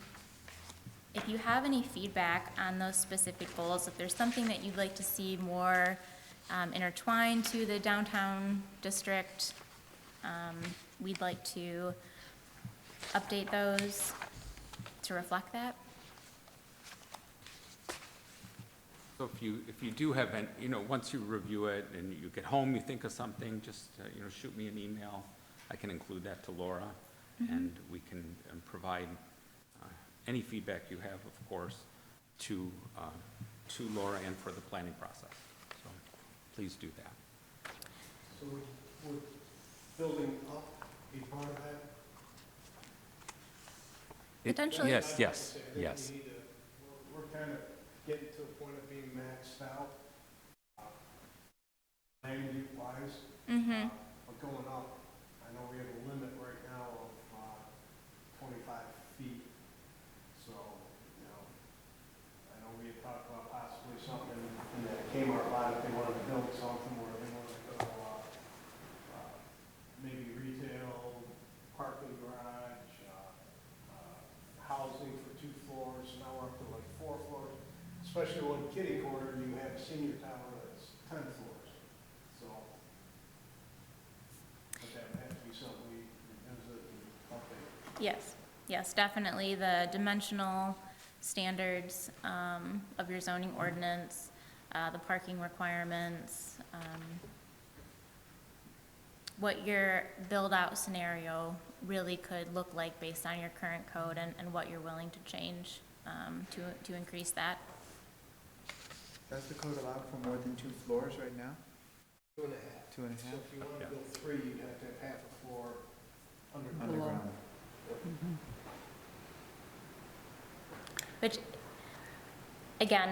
if you have any feedback on those specific goals, if there's something that you'd like to see more intertwined to the downtown district, we'd like to update those to reflect that. So if you do have, once you review it and you get home, you think of something, just, shoot me an email. I can include that to Laura, and we can provide any feedback you have, of course, to Laura and for the planning process. So please do that. So would building up be part of that? Potentially. Yes. We need to, we're kind of getting to a point of being maxed out. land use wise. But going up, I know we have a limit right now of 25 feet. So, you know, I know we had talked about possibly something in that Kmart lot, if they wanted to build something where they wanted to go, maybe retail, parking garage, housing for 2 floors, now we're up to like 4 floors. Especially when kitty corner, you have a senior tower that's 10 floors, so. But that would have to be something we revisit and update. Yes, yes, definitely. The dimensional standards of your zoning ordinance, the parking requirements, what your build-out scenario really could look like based on your current code and what you're willing to change to increase that. Does the code allow for more than 2 floors right now? 2.5. 2.5? So if you want to build 3, you'd have to have half a floor underground. Underground. Which, again,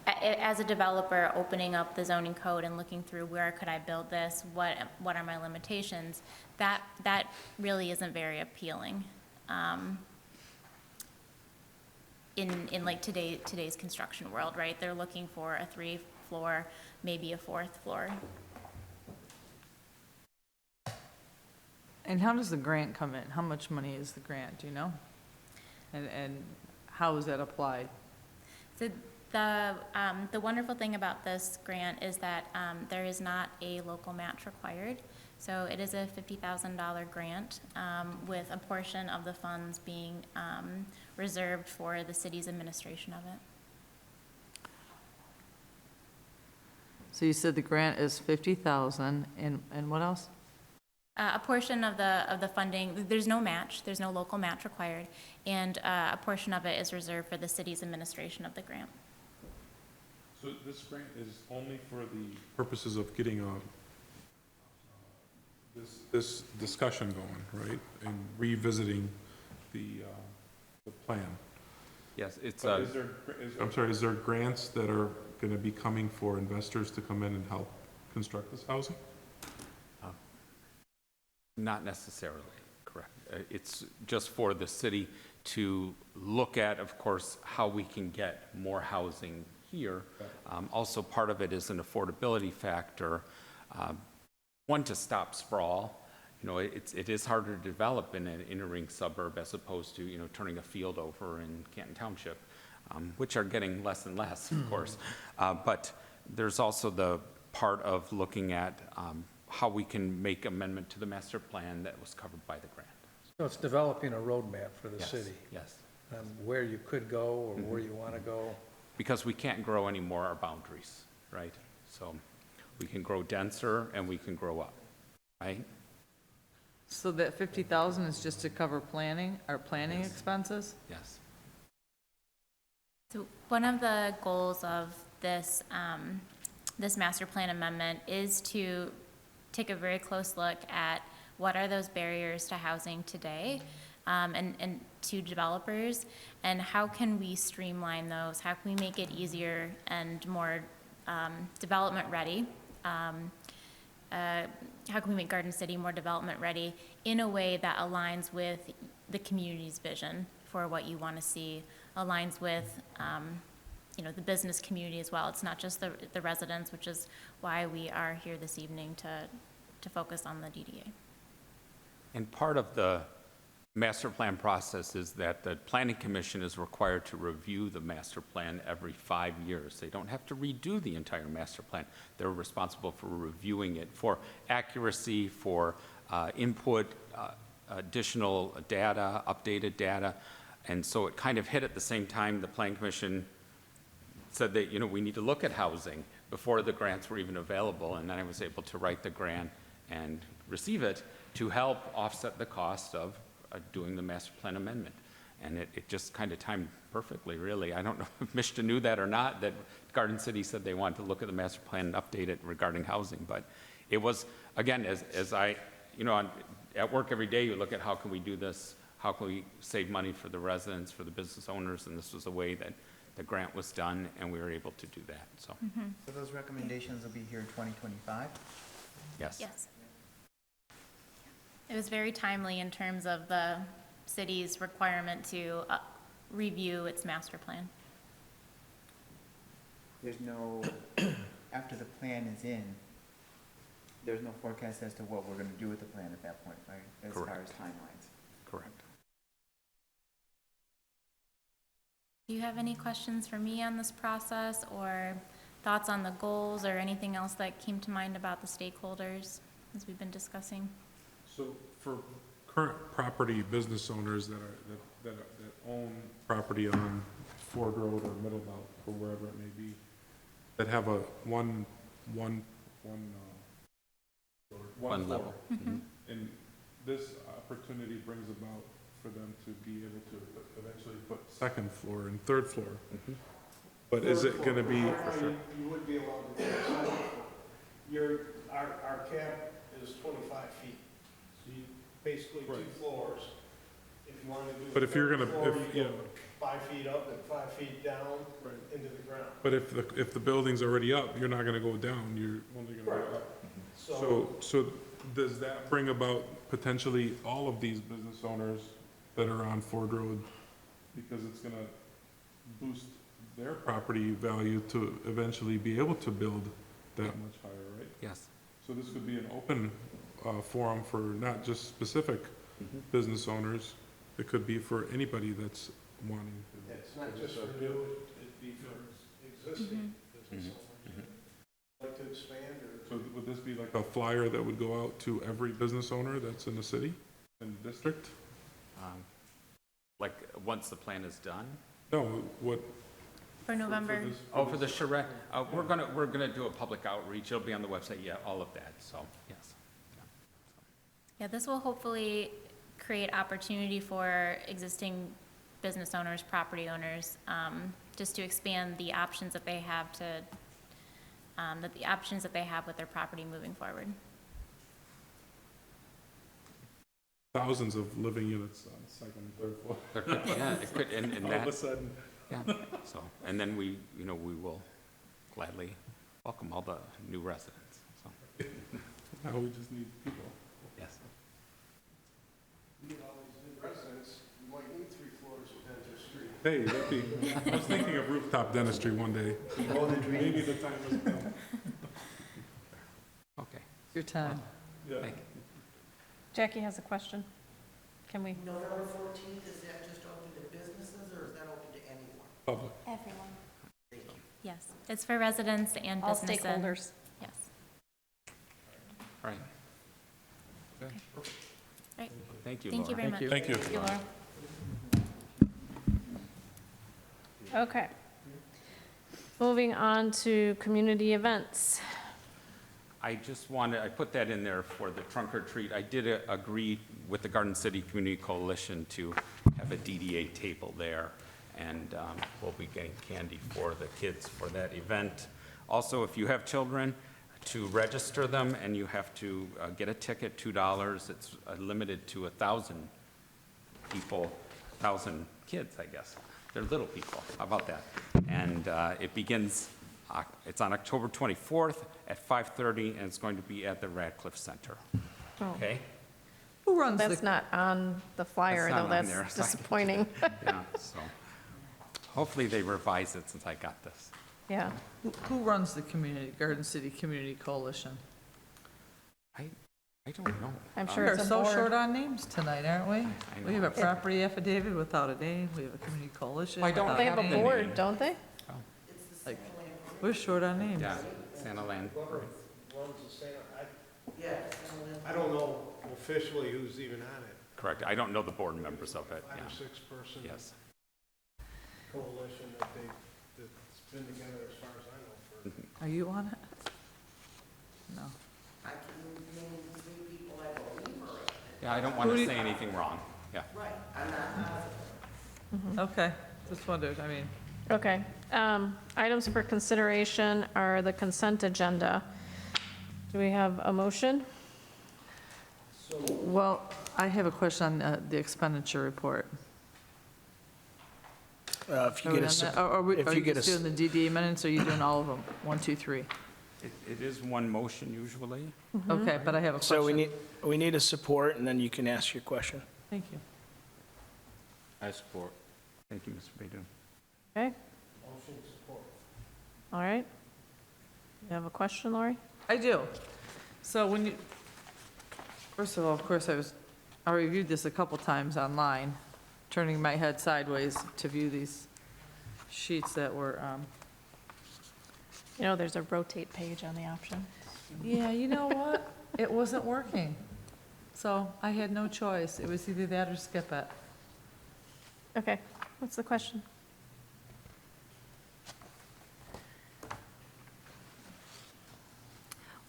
as a developer, opening up the zoning code and looking through where could I build this, what are my limitations, that really isn't very appealing in like today's construction world, right? They're looking for a 3 floor, maybe a 4th floor. And how does the grant come in? How much money is the grant, do you know? And how is that applied? So the wonderful thing about this grant is that there is not a local match required. So it is a $50,000 grant with a portion of the funds being reserved for the city's administration of it. So you said the grant is 50,000, and what else? A portion of the funding, there's no match, there's no local match required, and a portion of it is reserved for the city's administration of the grant. So this grant is only for the purposes of getting this discussion going, right? And revisiting the plan. Yes, it's But is there grants that are going to be coming for investors to come in and help construct this housing? not necessarily, correct. It's just for the city to look at, of course, how we can get more housing here. Also, part of it is an affordability factor. One, to stop sprawl. You know, it is harder to develop in an inner ring suburb as opposed to, you know, turning a field over in Canton Township, which are getting less and less, of course. But there's also the part of looking at how we can make amendment to the master plan that was covered by the grant. So it's developing a roadmap for the Yes, city, yes. where you could go or where you want to go. Because we can't grow any more our boundaries, right? So we can grow denser and we can grow up, right? So that 50,000 is just to cover planning, our planning Yes. expenses? Yes. So one of the goals of this, this master plan amendment is to take a very close look at what are those barriers to housing today, and to developers, and how can we streamline those? How can we make it easier and more development ready? How can we make Garden City more development ready in a way that aligns with the community's vision for what you want to see, aligns with you know, the business community as well. It's not just the residents, which is why we are here this evening to focus on the DDA. And part of the master plan process is that the planning commission is required to review the master plan every 5 years. They don't have to redo the entire master plan. They're responsible for reviewing it for accuracy, for input, additional data, updated data. And so it kind of hit at the same time the planning commission said that, you know, we need to look at housing before the grants were even available. And then I was able to write the grant and receive it to help offset the cost of doing the master plan amendment. And it just kind of timed perfectly, really. I don't know if Mishta knew that or not, that Garden City said they wanted to look at the master plan and update it regarding housing. But it was, again, as I, you know, at work every day, you look at how can we do this? How can we save money for the residents, for the business owners? And this was a way that the grant was done, and we were able to do that, so, So those recommendations will be here in 2025? yes. Yes. It was very timely in terms of the city's requirement to review its master plan. There's no, after the plan is in, there's no forecast as to what we're gonna do with the plan at that point, right? As far Correct. as timelines. Correct. Do you have any questions for me on this process, or thoughts on the goals, or anything else that came to mind about the stakeholders as we've been discussing? So for current property business owners that own property on Ford Road or Middlebelt or wherever it may be, that have a one One floor. level. And this opportunity brings about for them to be able to eventually put second floor and third floor. But is it gonna be, You would be allowed to do second floor. Our cap is 25 feet. So you, basically two Right. floors. If you wanted to do. But if you're gonna- floor, if- you yeah. go 5 feet up and 5 feet down into the ground. but if the building's already up, you're not gonna go down, you're only gonna go up. So does that bring about potentially all of these business owners that are on Ford Road? Because it's gonna boost their property value to eventually be able to build that much higher, right? Yes. So this could be an open forum for not just specific business owners. It could be for anybody that's wanting to. It's not just for new, it'd be for existing business owners. Like to expand or. So would this be like a flyer that would go out to every business owner that's in the city and district? Like, once the plan is done? No, what? For November? this- Oh, for the charrette, we're gonna do a public outreach, it'll be on the website, yeah, all of that, so, yes. Yeah, this will hopefully create opportunity for existing business owners, property owners, just to expand the options that they have with their property moving forward. Thousands of living units on second and third floor. There could- Yeah, it could, and All of a that, sudden, yeah, so, and then we will gladly welcome all the new residents, so, now we just need people. yes. You get all these new residents, you might need 3 floors of dentistry. Hey, that'd be, I was thinking of rooftop dentistry one day. Maybe the time has come. Okay, Your time. Yeah. thank you. Jackie has a question. Can we? November 14th, is that just open to businesses or is that open to anyone? Public. Everyone. Yes, it's for residents and All businesses. stakeholders. Yes. All right. Okay. Right. Thank you, Thank you Laura. very much. Thank you. Thank you, Laura. Okay. Moving on to community events. I just wanted, I put that in there for the trunk or treat. I did agree with the Garden City Community Coalition to have a DDA table there, and we'll be getting candy for the kids for that event. Also, if you have children, to register them, and you have to get a ticket, $2. It's limited to 1,000 people, 1,000 kids, I guess. They're little people. How about that? And it begins, it's on October 24th at 5:30, and it's going to be at the Radcliffe Center. Oh. Okay? Who runs That's the, not on the flyer, That's not though. on there. That's disappointing. Yeah, so hopefully they revise it since I got this. Yeah. who runs the Garden City Community Coalition? I don't know. I'm sure We're it's a so board. short on names tonight, aren't we? We have a know. property affidavit without a name, we have a community coalition Well, I don't without They have a the name. board, name. don't they? Like, we're short on names. Yeah, Santa Land. Whoever runs the Santa, Yeah. I don't know officially who's even on it. Correct. I don't know the board members of it. 5 Yeah. or 6 person Yes. coalition that's been together as far as I know for. Are you on it? No. I can name 3 people I believe are in it. Yeah, I don't want Who do to you- say anything wrong. Yeah. Right, I'm not, Okay, just wondered, I mean, Okay. Items for consideration are the consent agenda. Do we have a motion? well, I have a question on the expenditure report. If you Are we get a, on sup- that? Are we if you get a, just doing the DDA minutes, or are you doing all of them? 1, 2, 3? It is one motion usually. Okay, but I have a question. so we need a support, and then you can ask your question. Thank you. I support. Thank you, Mr. Baydun. Okay, Motion support. all right. You have a question, Lori? I do. So when you, first of all, of course, I reviewed this a couple times online, turning my head sideways to view these sheets that were, You know, there's a rotate page on the option. yeah, you know what? It wasn't working. So I had no choice. It was either that or skip it. Okay, what's the question?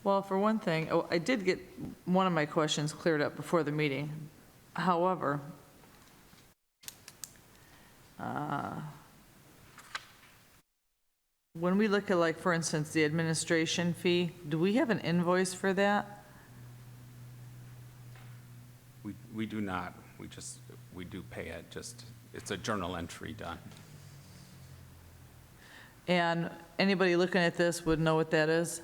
Well, for one thing, oh, I did get one of my questions cleared up before the meeting. However, when we look at, like, for instance, the administration fee, do we have an invoice for that? We do not. We do pay it, just, it's a journal entry done. And anybody looking at this would know what that is?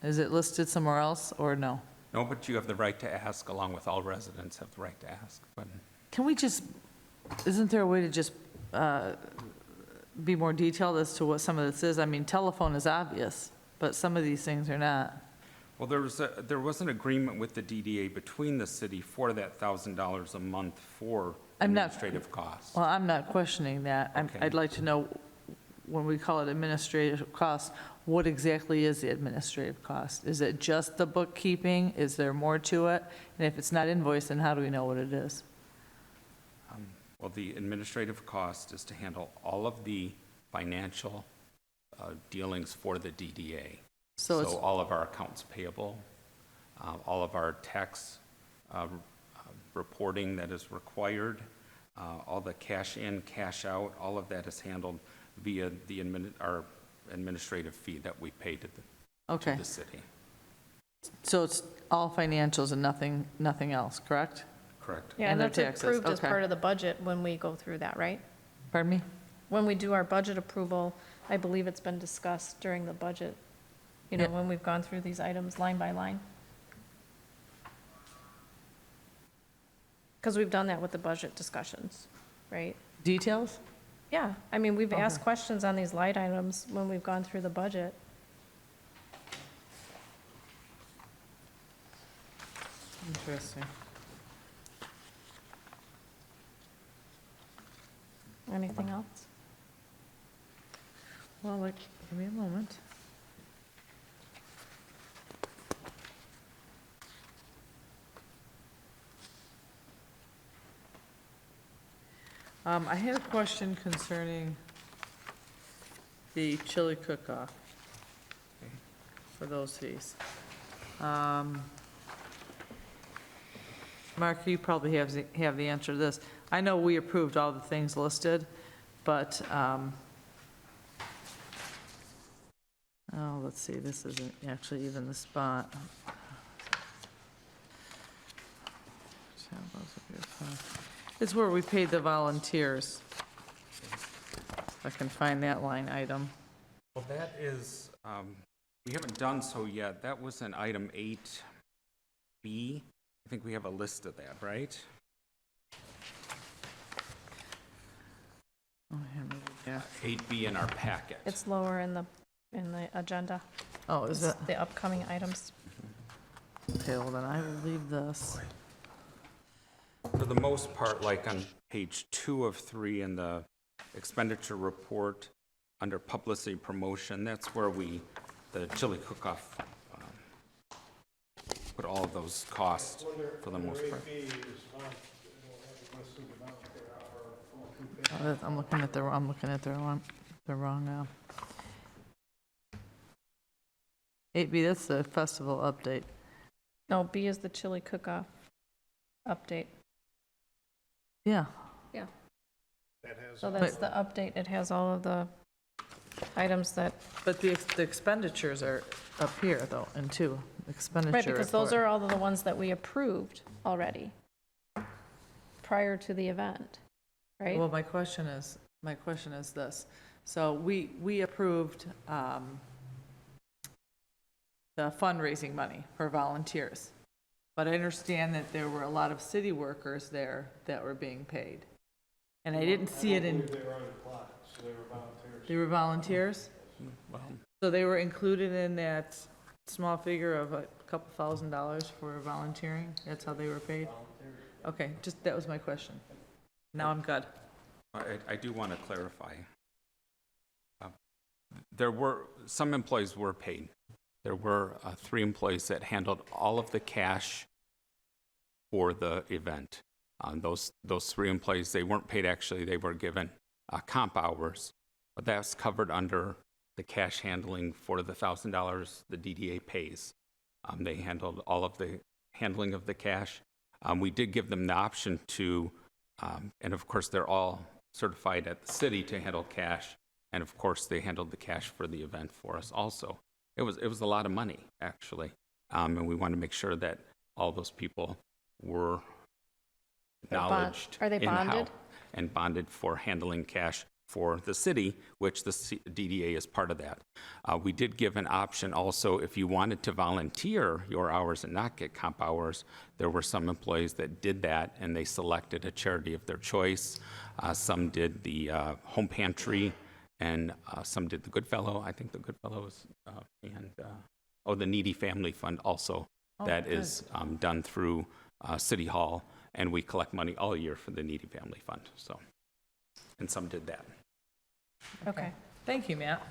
Is it listed somewhere else, or no? No, but you have the right to ask, along with all residents have the right to ask. But Can we just, isn't there a way to just be more detailed as to what some of this is? I mean, telephone is obvious, but some of these things are not. Well, there was an agreement with the DDA between the city for that $1,000 a month for I'm not- administrative costs. Well, I'm not questioning that. Okay. I'd like to know, when we call it administrative costs, what exactly is the administrative cost? Is it just the bookkeeping? Is there more to it? And if it's not invoiced, then how do we know what it is? Well, the administrative cost is to handle all of the financial dealings for the DDA. So it's, So all of our accounts payable, all of our tax reporting that is required, all the cash in, cash out, all of that is handled via our administrative fee that we pay to okay. the city. So it's all financials and nothing else, correct? Correct. Yeah, And and their that's taxes, approved as okay. part of the budget when we go through that, right? Pardon me? When we do our budget approval, I believe it's been discussed during the budget, you know, Yeah. when we've gone through these items line by line. Because we've done that with the budget discussions, right? Details? Yeah, I mean, we've asked Okay. questions on these line items when we've gone through the budget. Interesting. Anything else? Well, like, give me a moment. I had a question concerning the chili cook-off for those fees. Mark, you probably have the answer to this. I know we approved all the things listed, but, oh, let's see, this isn't actually even the spot. It's where we paid the volunteers. If I can find that line item. Well, that is, we haven't done so yet. That was in item 8B. I think we have a list of that, right? Oh, yeah, maybe, yeah. 8B in our packet. It's lower in the agenda, Oh, is it? the upcoming items. Okay, well, then I will leave this. For the most part, like on page 2 of 3 in the expenditure report, under publicity promotion, that's where the chili cook-off, put all of those costs for the most part. I'm looking at the wrong now. 8B, that's the festival update. No, B is the chili cook-off update. Yeah, So that's the update. It has all of the items that, but the expenditures are up here, though, in 2, expenditure right, because those report. are all of the ones that we approved already prior to the event. right? Well, my question is this. So we approved the fundraising money for volunteers. But I understand that there were a lot of city workers there that were being paid. And I didn't see it in, I don't believe they were on the clock, so they were volunteers. they were volunteers? Well, So they were included in that small figure of a couple $1,000s for volunteering? That's how they were paid? Okay, just, that was my question. Now I'm good. I do want to clarify. There were, some employees were paid. There were 3 employees that handled all of the cash for the event. Those 3 employees, they weren't paid actually, they were given comp hours, but that's covered under the cash handling for the $1,000 the DDA pays. They handled all of the handling of the cash. We did give them the option to, and of course they're all certified at the city to handle cash, and of course they handled the cash for the event for us also. It was a lot of money, actually, and we want to make sure that all those people were acknowledged. Are they bonded? And bonded for handling cash for the city, which the DDA is part of that. We did give an option also, if you wanted to volunteer your hours and not get comp hours, there were some employees that did that, and they selected a charity of their choice. Some did the home pantry, and some did the Goodfellow. I think the Goodfellows, and the Needy Family Fund also. That good. is done through City Hall, and we collect money all year for the Needy Family Fund. So, and some did that. Okay. Thank you, Matt.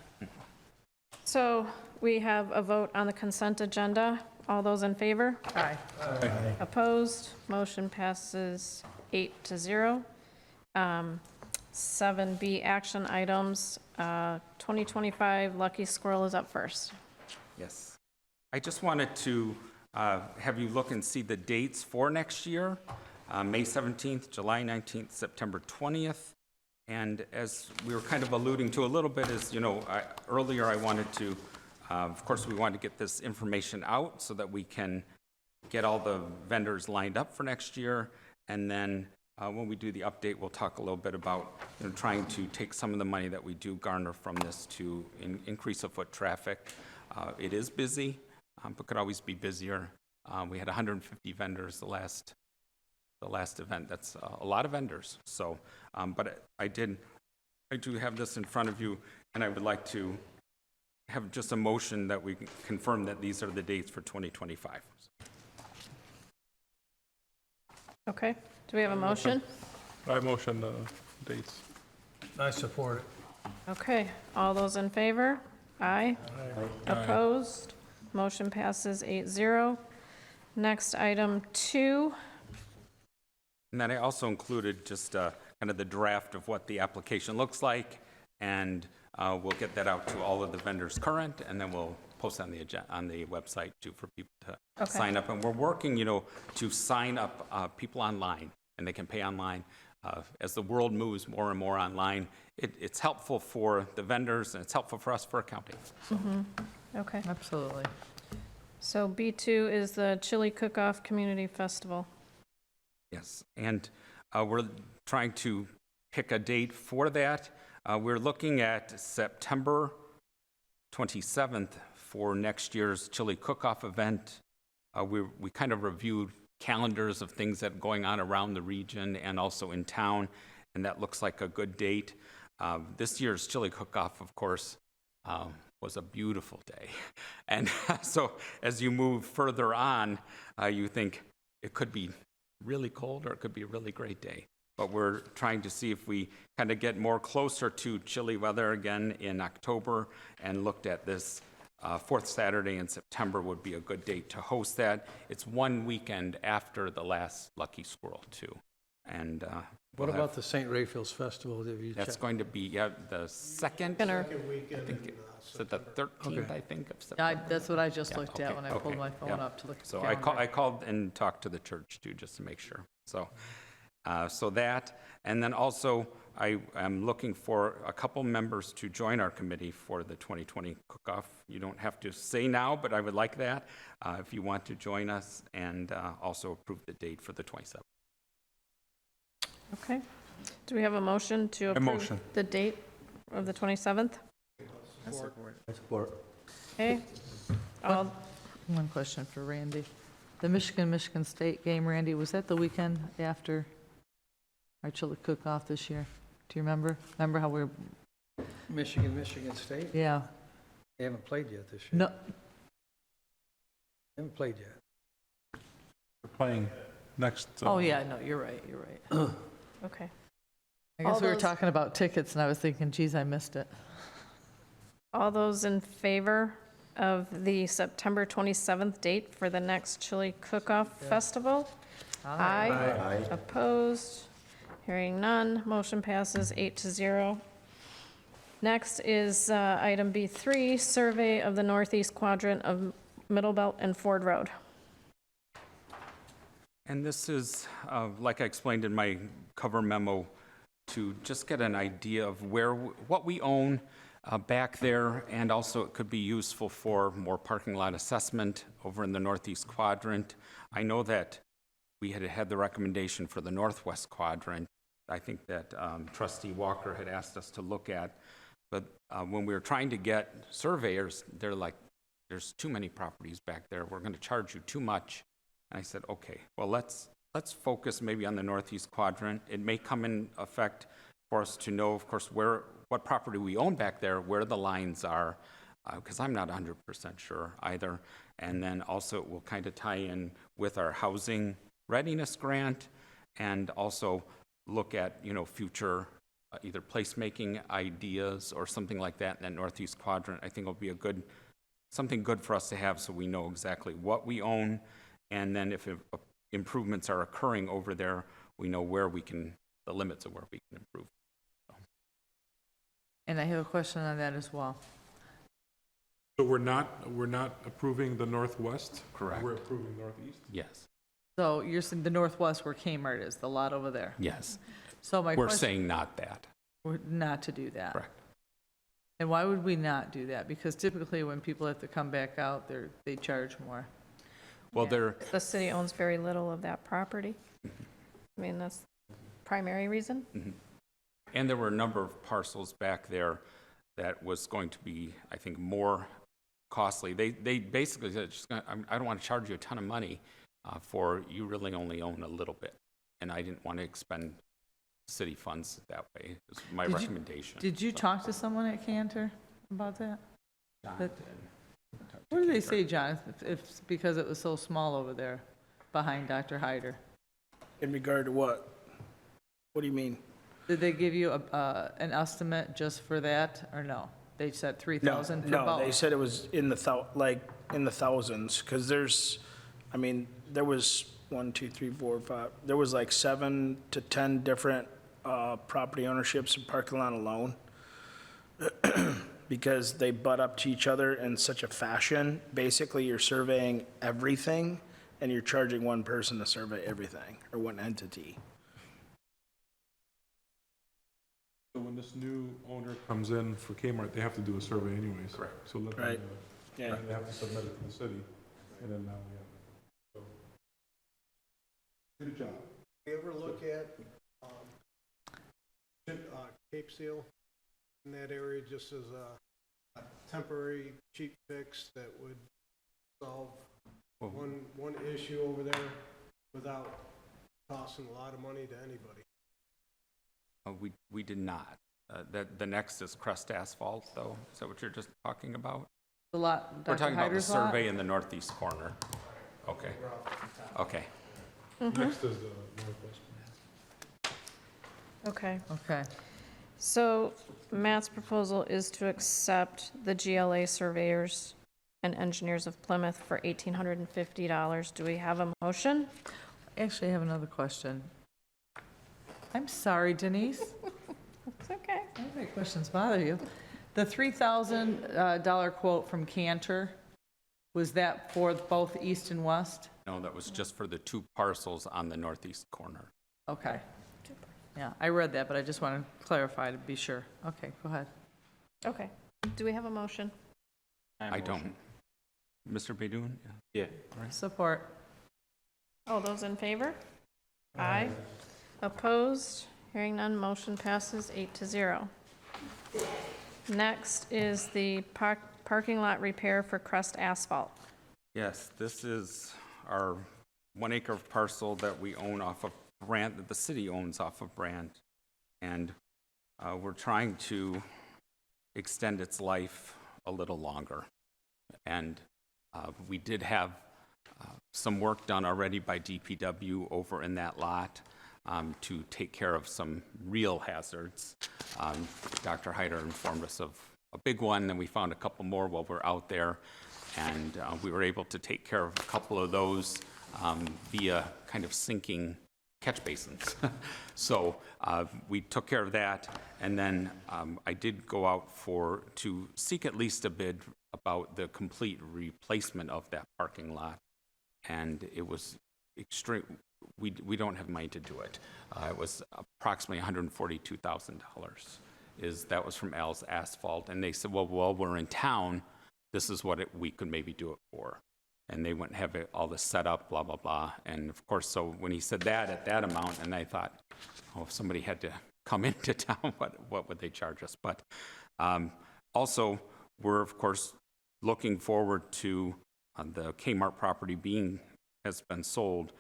So we have a vote on the consent agenda. All those in favor? Aye. Opposed? Motion passes 8-0. 7B, action items. 2025 Lucky Squirrel is up first. Yes. I just wanted to have you look and see the dates for next year. May 17th, July 19th, September 20th. And as we were kind of alluding to a little bit is, earlier I wanted to, of course, we wanted to get this information out so that we can get all the vendors lined up for next year. And then when we do the update, we'll talk a little bit about trying to take some of the money that we do garner from this to increase the foot traffic. It is busy, but could always be busier. We had 150 vendors the last event. That's a lot of vendors. So, but I do have this in front of you, and I would like to have just a motion that we confirm that these are the dates for 2025. Okay. Do we have a motion? I motion the dates. I support it. Okay. All those in favor? Aye. Opposed? Motion passes 8-0. Next, item 2. And then I also included just kind of the draft of what the application looks like, and we'll get that out to all of the vendors current, and then we'll post on the website too for people to sign up. And we're working, to sign up people online, and they can pay online. As the world moves more and more online, it's helpful for the vendors, and it's helpful for us for accounting. So. Okay. Absolutely. So B2 is the Chili Cook-Off Community Festival. Yes, and we're trying to pick a date for that. We're looking at September 27th for next year's Chili Cook-Off event. We kind of reviewed calendars of things that are going on around the region and also in town, and that looks like a good date. This year's Chili Cook-Off, of course, was a beautiful day. And so as you move further on, you think it could be really cold or it could be a really great day. But we're trying to see if we kind of get more closer to chilly weather again in October, and looked at this fourth Saturday in September would be a good date to host that. It's one weekend after the last Lucky Squirrel too. And What about the St. Raphael's Festival? Have you that's checked? going to be the second, Second weekend in is it the 13th, I think, of Yeah, September? that's what I just Yeah, looked at when I pulled okay, my phone yeah. up to look at the So calendar. I called and talked to the church too, just to make sure. So, so that, and then also I am looking for a couple members to join our committee for the 2020 cook-off. You don't have to say now, but I would like that if you want to join us, and also approve the date for the 27th. Okay. Do we have a motion to approve motion. the date of the 27th? Support. Okay. All, One question for Randy. The Michigan State game, Randy, was that the weekend after our chili cook-off this year? Do you remember? Remember how we were, Michigan State, yeah, they haven't played yet this year. no, They haven't played yet. We're playing next. oh, yeah, no, you're right. okay. I All guess we were those- talking about tickets, and I was thinking, geez, I missed it. All those in favor of the September 27th date for the next chili cook-off festival? Aye. Opposed? Hearing none, motion passes 8-0. Next is item B3, survey of the northeast quadrant of Middle Belt and Ford Road. And this is, like I explained in my cover memo, to just get an idea of what we own back there, and also it could be useful for more parking lot assessment over in the northeast quadrant. I know that we had the recommendation for the northwest quadrant. I think that Trustee Walker had asked us to look at, but when we were trying to get surveyors, they're like, there's too many properties back there. We're going to charge you too much. And I said, okay, well, let's focus maybe on the northeast quadrant. It may come in effect for us to know, of course, what property we own back there, where the lines are, because I'm not 100% sure either. And then also it will kind of tie in with our housing readiness grant, and also look at, future either placemaking ideas or something like that in that northeast quadrant. I think it'll be something good for us to have, so we know exactly what we own, and then if improvements are occurring over there, we know the limits of where we can improve. And I have a question on that as well. So we're not approving the northwest? Correct. We're approving northeast? Yes, So you're saying the northwest where Kmart is, the lot over there? yes. So my We're question, saying not that. we're not to do that? Correct. And why would we not do that? Because typically when people have to come back out, they charge more. Well, The city owns very little of that property. I mean, that's the primary reason. and there were a number of parcels back there that was going to be, I think, more costly. They basically said, I don't want to charge you a ton of money for, you really only own a little bit. And I didn't want to expend city funds that way, is my recommendation. Did you talk to someone at Cantor about that? Jonathan. What did they say, John, if it's because it was so small over there behind Dr. Hyder? In regard to what? What do you mean? Did they give you an estimate just for that, or no? They said 3,000 for both? No, they said it was in the thousands, because there was 1, 2, 3, 4, 5, there was like 7 to 10 different property ownerships in parking lot alone, because they butt up to each other in such a fashion. Basically, you're surveying everything, and you're charging one person to survey everything, or one entity. So when this new owner comes in for Kmart, they have to do a survey anyways. Correct. So let them, Right. Yeah. they have to submit it to the city, and then now we have it. So, good job. You ever look at Cape Seal in that area just as a temporary cheap fix that would solve Well, one issue over there without costing a lot of money to anybody? We did not. The next is Crest Asphalt, though. Is that what you're just talking about? The lot, We're Dr. talking about the Hyder's lot? survey in the northeast corner. Okay. Okay. Next is the northwest. Okay. Okay. So Matt's proposal is to accept the GLA surveyors and engineers of Plymouth for $1,850. Do we have a motion? Actually, I have another question. I'm sorry, Denise. It's okay. I don't think questions bother you. The $3,000 quote from Cantor, was that for both east and west? No, that was just for the 2 parcels on the northeast corner. Okay. Yeah, I read that, but I just want to clarify to be sure. Okay, go ahead. Okay. Do we have a motion? I don't. Mr. Baidoon? Yeah. Support. All those in favor? Aye. Opposed? Hearing none, motion passes 8-0. Next is the parking lot repair for Crest Asphalt. Yes, this is our 1 acre parcel that we own off of Brand, that the city owns off of Brand. And we're trying to extend its life a little longer. And we did have some work done already by DPW over in that lot to take care of some real hazards. Dr. Hyder informed us of a big one, and we found a couple more while we're out there. And we were able to take care of a couple of those via kind of sinking catch basins. So we took care of that, and then I did go out to seek at least a bid about the complete replacement of that parking lot, and it was extreme. We don't have money to do it. It was approximately $142,000. That was from Al's Asphalt, and they said, well, while we're in town, this is what we could maybe do it for. And they wouldn't have all this set up, blah, blah, blah. And of course, so when he said that at that amount, and I thought, oh, if somebody had to come into town, what would they charge us? But also, we're of course looking forward to the Kmart property has been sold,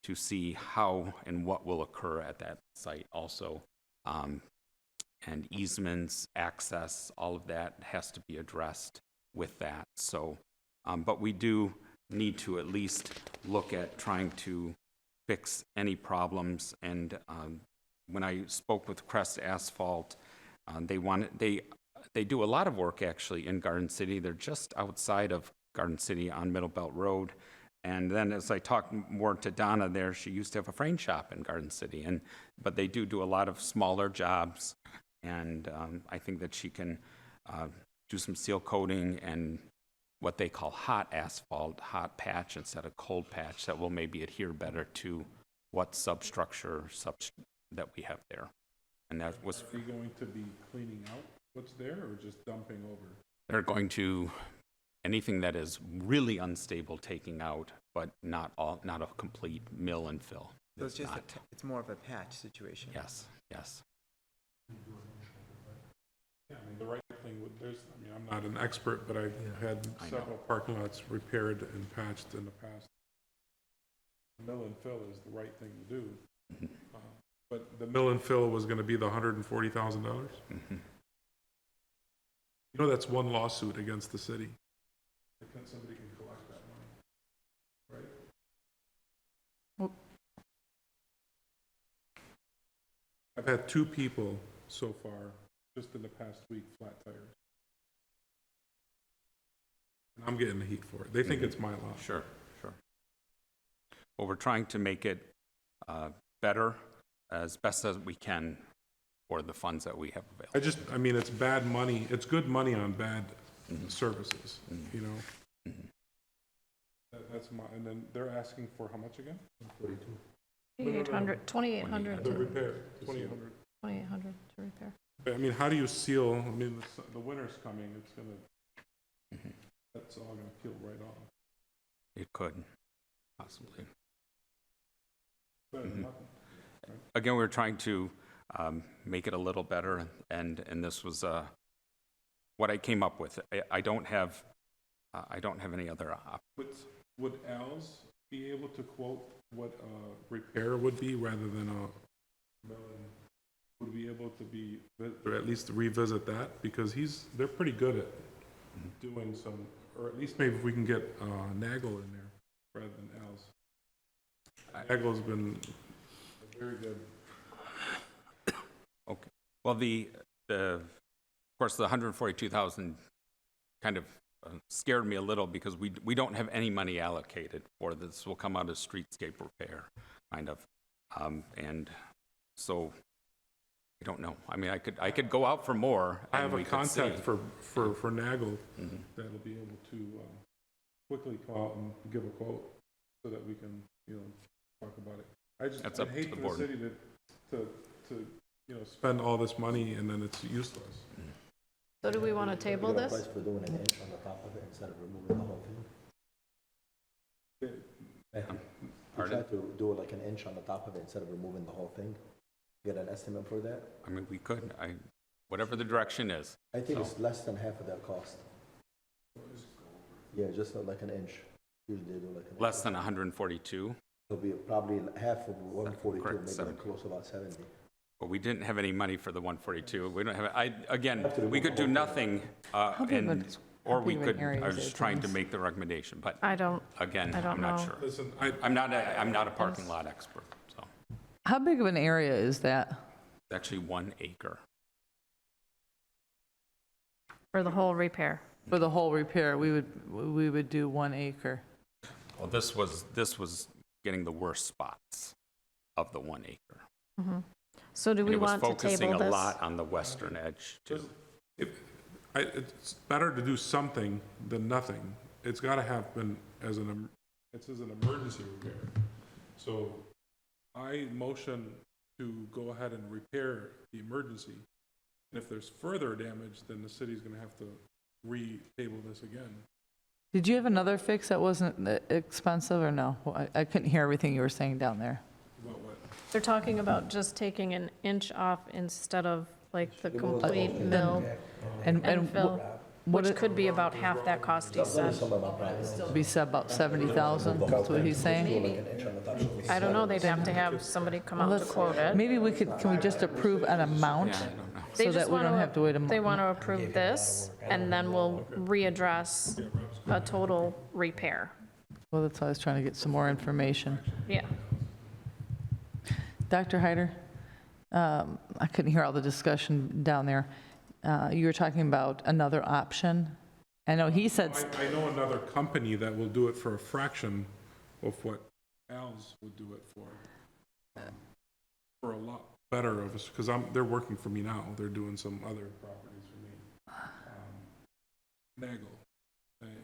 to see how and what will occur at that site also. And easements, access, all of that has to be addressed with that. So, but we do need to at least look at trying to fix any problems. And when I spoke with Crest Asphalt, they do a lot of work actually in Garden City. They're just outside of Garden City on Middle Belt Road. And then as I talked more to Donna there, she used to have a frame shop in Garden City. But they do a lot of smaller jobs. And I think that she can do some seal coating and what they call hot asphalt, hot patch instead of cold patch, that will maybe adhere better to what substructure that we have there. And that was. Are you going to be cleaning out what's there or just dumping over? They're going to, anything that is really unstable, taking out, but not a complete mill and fill. So it's it's more of a patch situation. Yes. Yeah, I mean, the right thing I'm not an expert, but I've had several parking lots repaired and patched in the past. Mill and fill is the right thing to do. But the mill and fill was going to be the $140,000? Mm-hmm. You know, that's one lawsuit against the city. Somebody can collect that money, right? Well- I've had 2 people so far, just in the past week, flat tires. And I'm getting the heat for it. They think it's my lot. Sure. Well, we're trying to make it better as best as we can for the funds that we have available. It's bad money. It's good money on bad services, you know? That's and then they're asking for how much again? 2,800 The repair, 2,800. 2,800 to repair. I mean, how do you seal, the winter's coming, it's gonna, that's all gonna peel right off. It could, possibly. Better than nothing. Again, we're trying to make it a little better, and this was what I came up with. I don't have any other Would Al's be able to quote what a repair would be rather than a million? Would be able to be, or at least revisit that, because they're pretty good at doing some, or at least maybe if we can get Nagel in there rather than Al's. Nagel's been very good. Okay. Well, of course, the 142,000 kind of scared me a little, because we don't have any money allocated for this. Will come out of streetscape repair, kind of, and so I don't know. I mean, I could go out for more. I have a contact for Nagel that'll be able to quickly come out and give a quote so that we can, talk about it. I hate for the city to spend all this money and then it's useless. So do we want to table this? Price for doing an inch on the top of it instead of removing the whole thing? We tried to do it like an inch on the top of it instead of removing the whole thing. Get an estimate for that? I mean, we could, whatever the direction is. I think So- it's less than half of that cost. Yeah, just like an inch. Usually they do like an inch. Less than 142, It'll be probably half of 142, Correct, maybe 70. close to about 70. but we didn't have any money for the 142. We don't have, again, Have to we remove could the do whole nothing, big of a- and, how or we big of an could, area I was is just it, trying to Dennis? make the recommendation, but I don't again, I don't I'm not know. sure. Listen, I'm not a parking lot expert, so How big of an area is that? it's actually 1 acre. For the whole repair. For the whole repair, we would do 1 acre. Well, this was getting the worst spots of the 1 acre. So do And we it was want to focusing table a this? lot on the western edge, too. It's better to do something than nothing. It's gotta happen as it's as an emergency repair. So I motion to go ahead and repair the emergency. And if there's further damage, then the city's gonna have to re-table this again. Did you have another fix that wasn't expensive, or no? I couldn't hear everything you were saying down there. About what? They're talking about just taking an inch off instead of like the complete mill And and fill, what which it could be about half that cost, he said. Some of my problems. be said about 70,000, that's what he's saying? Like an inch on the top of the- I don't know, they'd have to have somebody come out to quote it. Maybe can we just approve an amount? They So just that we don't wanna- have to wait a They month? want to approve this, and then we'll readdress a total repair. Well, that's why I was trying to get some more information. Yeah. Dr. Hyder, I couldn't hear all the discussion down there. You were talking about another option. I know he said, I know another company that will do it for a fraction of what Al's would do it for a lot better of us, because they're working for me now. They're doing some other properties for me. Nagel, and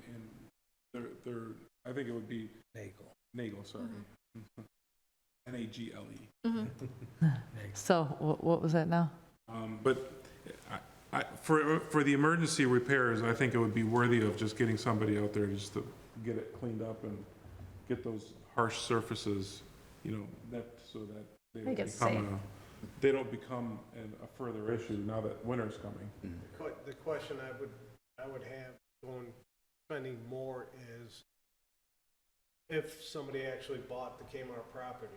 they're, I think it would be Nagel, sorry. Nagle. so what was that now? But for the emergency repairs, I think it would be worthy of just getting somebody out there just to get it cleaned up and get those harsh surfaces, nipped so that they Make don't it safe. they don't become a further issue now that winter's coming. The question I would have going, spending more is, if somebody actually bought the Kmart property,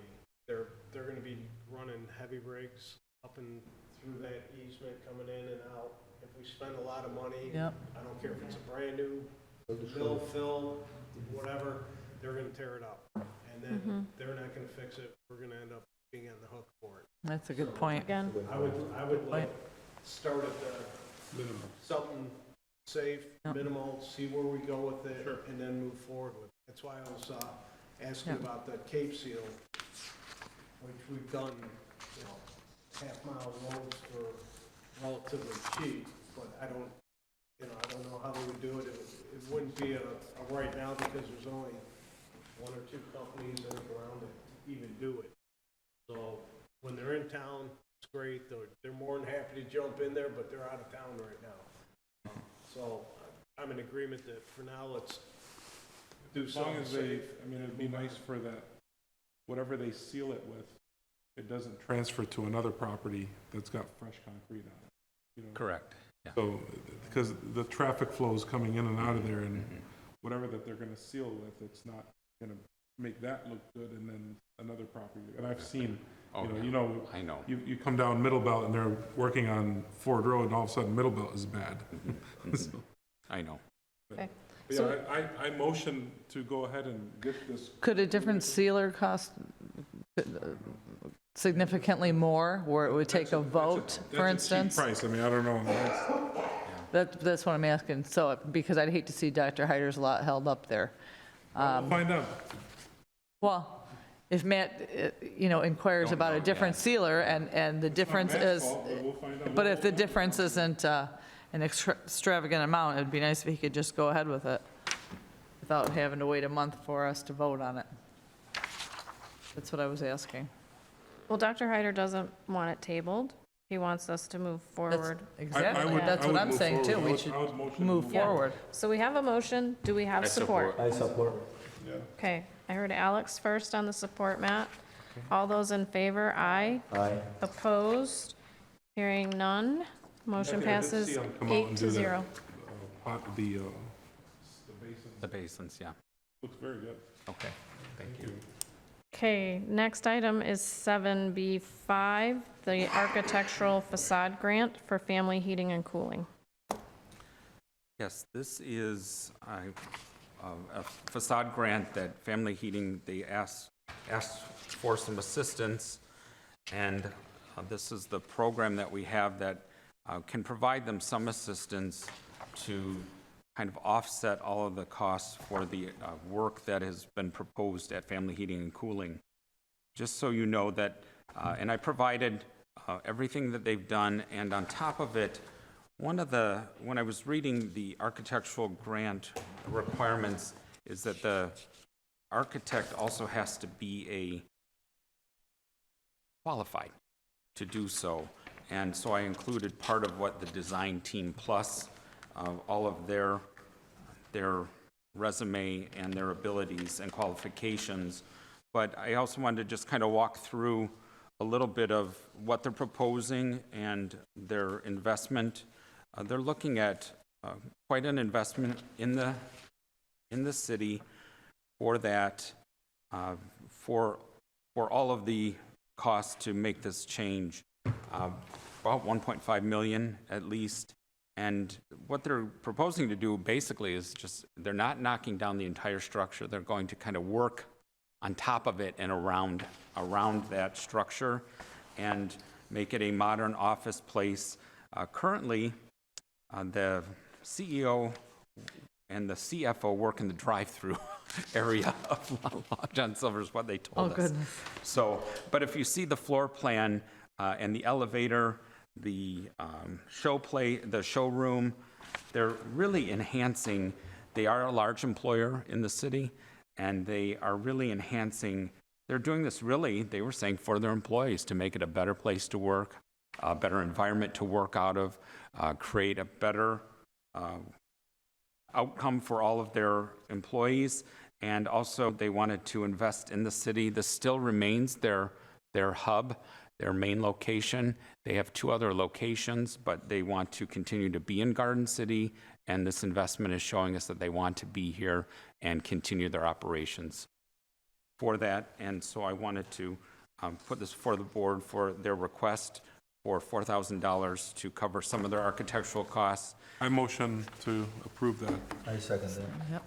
they're gonna be running heavy rigs up and through that easement coming in and out. If we spend a lot of money, Yep. I don't care if it's a brand new mill, fill, whatever, they're gonna tear it up. And then they're not gonna fix it, we're gonna end up being on the hook for it. That's a good point. Again, I would like, start at the, something safe, Yep. minimal, see where we go with it, and then move forward with it. That's why I was asking Yep. about the Cape Seal, which we've done, half-mile roads for relatively cheap, but I don't know how they would do it. It wouldn't be a right now because there's only one or two companies that are around to even do it. So when they're in town, it's great. They're more than happy to jump in there, but they're out of town right now. So I'm in agreement that for now, let's do As long something as safe. it'd be nice for that, whatever they seal it with, it doesn't transfer to another property that's got fresh concrete on it. Correct. Yeah. So, because the traffic flow is coming in and out of there, and whatever that they're gonna seal with, it's not gonna make that look good, and then another property. And I've seen, Oh, you know, I know. you come down Middle Belt and they're working on Ford Road, and all of a sudden Middle Belt is bad. So, I know. Okay. but yeah, I motion to go ahead and get this. Could a different sealer cost significantly more, where it would take a vote, for instance? That's a cheap price, I mean, I don't know. That's what I'm asking, so, because I'd hate to see Dr. Hyder's lot held up there. We'll find out. Well, if Matt, inquires Don't about know, a different yeah. sealer, and the difference It's not Matt's is, fault, but we'll find out. but if the difference isn't an extravagant amount, it'd be nice if he could just go ahead with it, without having to wait a month for us to vote on it. That's what I was asking. well, Dr. Hyder doesn't want it tabled. He wants us to move That's forward. exactly, that's I what would I'm move saying too, forward. we I should would motion to move Yeah. forward. So we have a motion. Do we have I support? I support. Okay, I heard Alex first on the support, Matt. All those in favor, aye. Aye. Opposed? Hearing none. Motion Becky, I did passes see 'em come out 8 and to do that, 0. The basin, The basins, yeah. looks very good. Okay, thank you. Okay, next item is 7B5, the architectural facade grant for family heating and cooling. Yes, this is a facade grant that Family Heating, they asked for some assistance, and this is the program that we have that can provide them some assistance to kind of offset all of the costs for the work that has been proposed at Family Heating and Cooling. Just so you know that, and I provided everything that they've done, and on top of it, when I was reading the architectural grant requirements, is that the architect also has to be qualified to do so. And so I included part of what the design team plus all of their resume and their abilities and qualifications. But I also wanted to just kind of walk through a little bit of what they're proposing and their investment. They're looking at quite an investment in the city for that, for all of the costs to make this change, about 1.5 million at least. And what they're proposing to do basically is just, they're not knocking down the entire structure. They're going to kind of work on top of it and around that structure and make it a modern office place. Currently, the CEO and the CFO work in the drive-through area of John Silver's, what they told us. goodness. So, but if you see the floor plan and the elevator, the the showroom, they're really enhancing. They are a large employer in the city, and they are really enhancing. They're doing this really, they were saying, for their employees to make it a better place to work, a better environment to work out of, create a better outcome for all of their employees. And also they wanted to invest in the city. This still remains their hub, their main location. They have 2 other locations, but they want to continue to be in Garden City, and this investment is showing us that they want to be here and continue their operations for that. And so I wanted to put this before the board for their request for $4,000 to cover some of their architectural costs. I motion to approve that. I second that. Yep.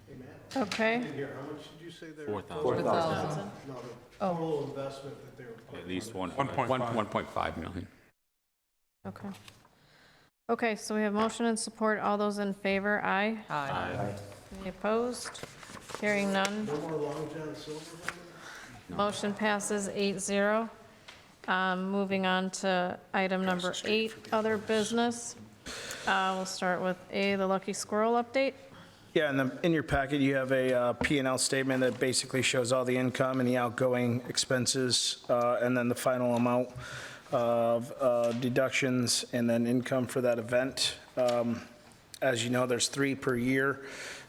Hey, Matt, Okay, here, how much did you say there? 4,000. 4,000. No, the total investment that they were putting. At least on it. 1.5 million. okay. Okay, so we have motion and support. All those in favor, aye. Aye. Any opposed? Hearing none. No more Long John Silver? Motion passes 8-0. Moving on to item number 8, other business. We'll start with A, the Lucky Squirrel update. Yeah, and in your packet, you have a P&L statement that basically shows all the income and the outgoing expenses, and then the final amount of deductions and then income for that event. As you know, there's 3 per year.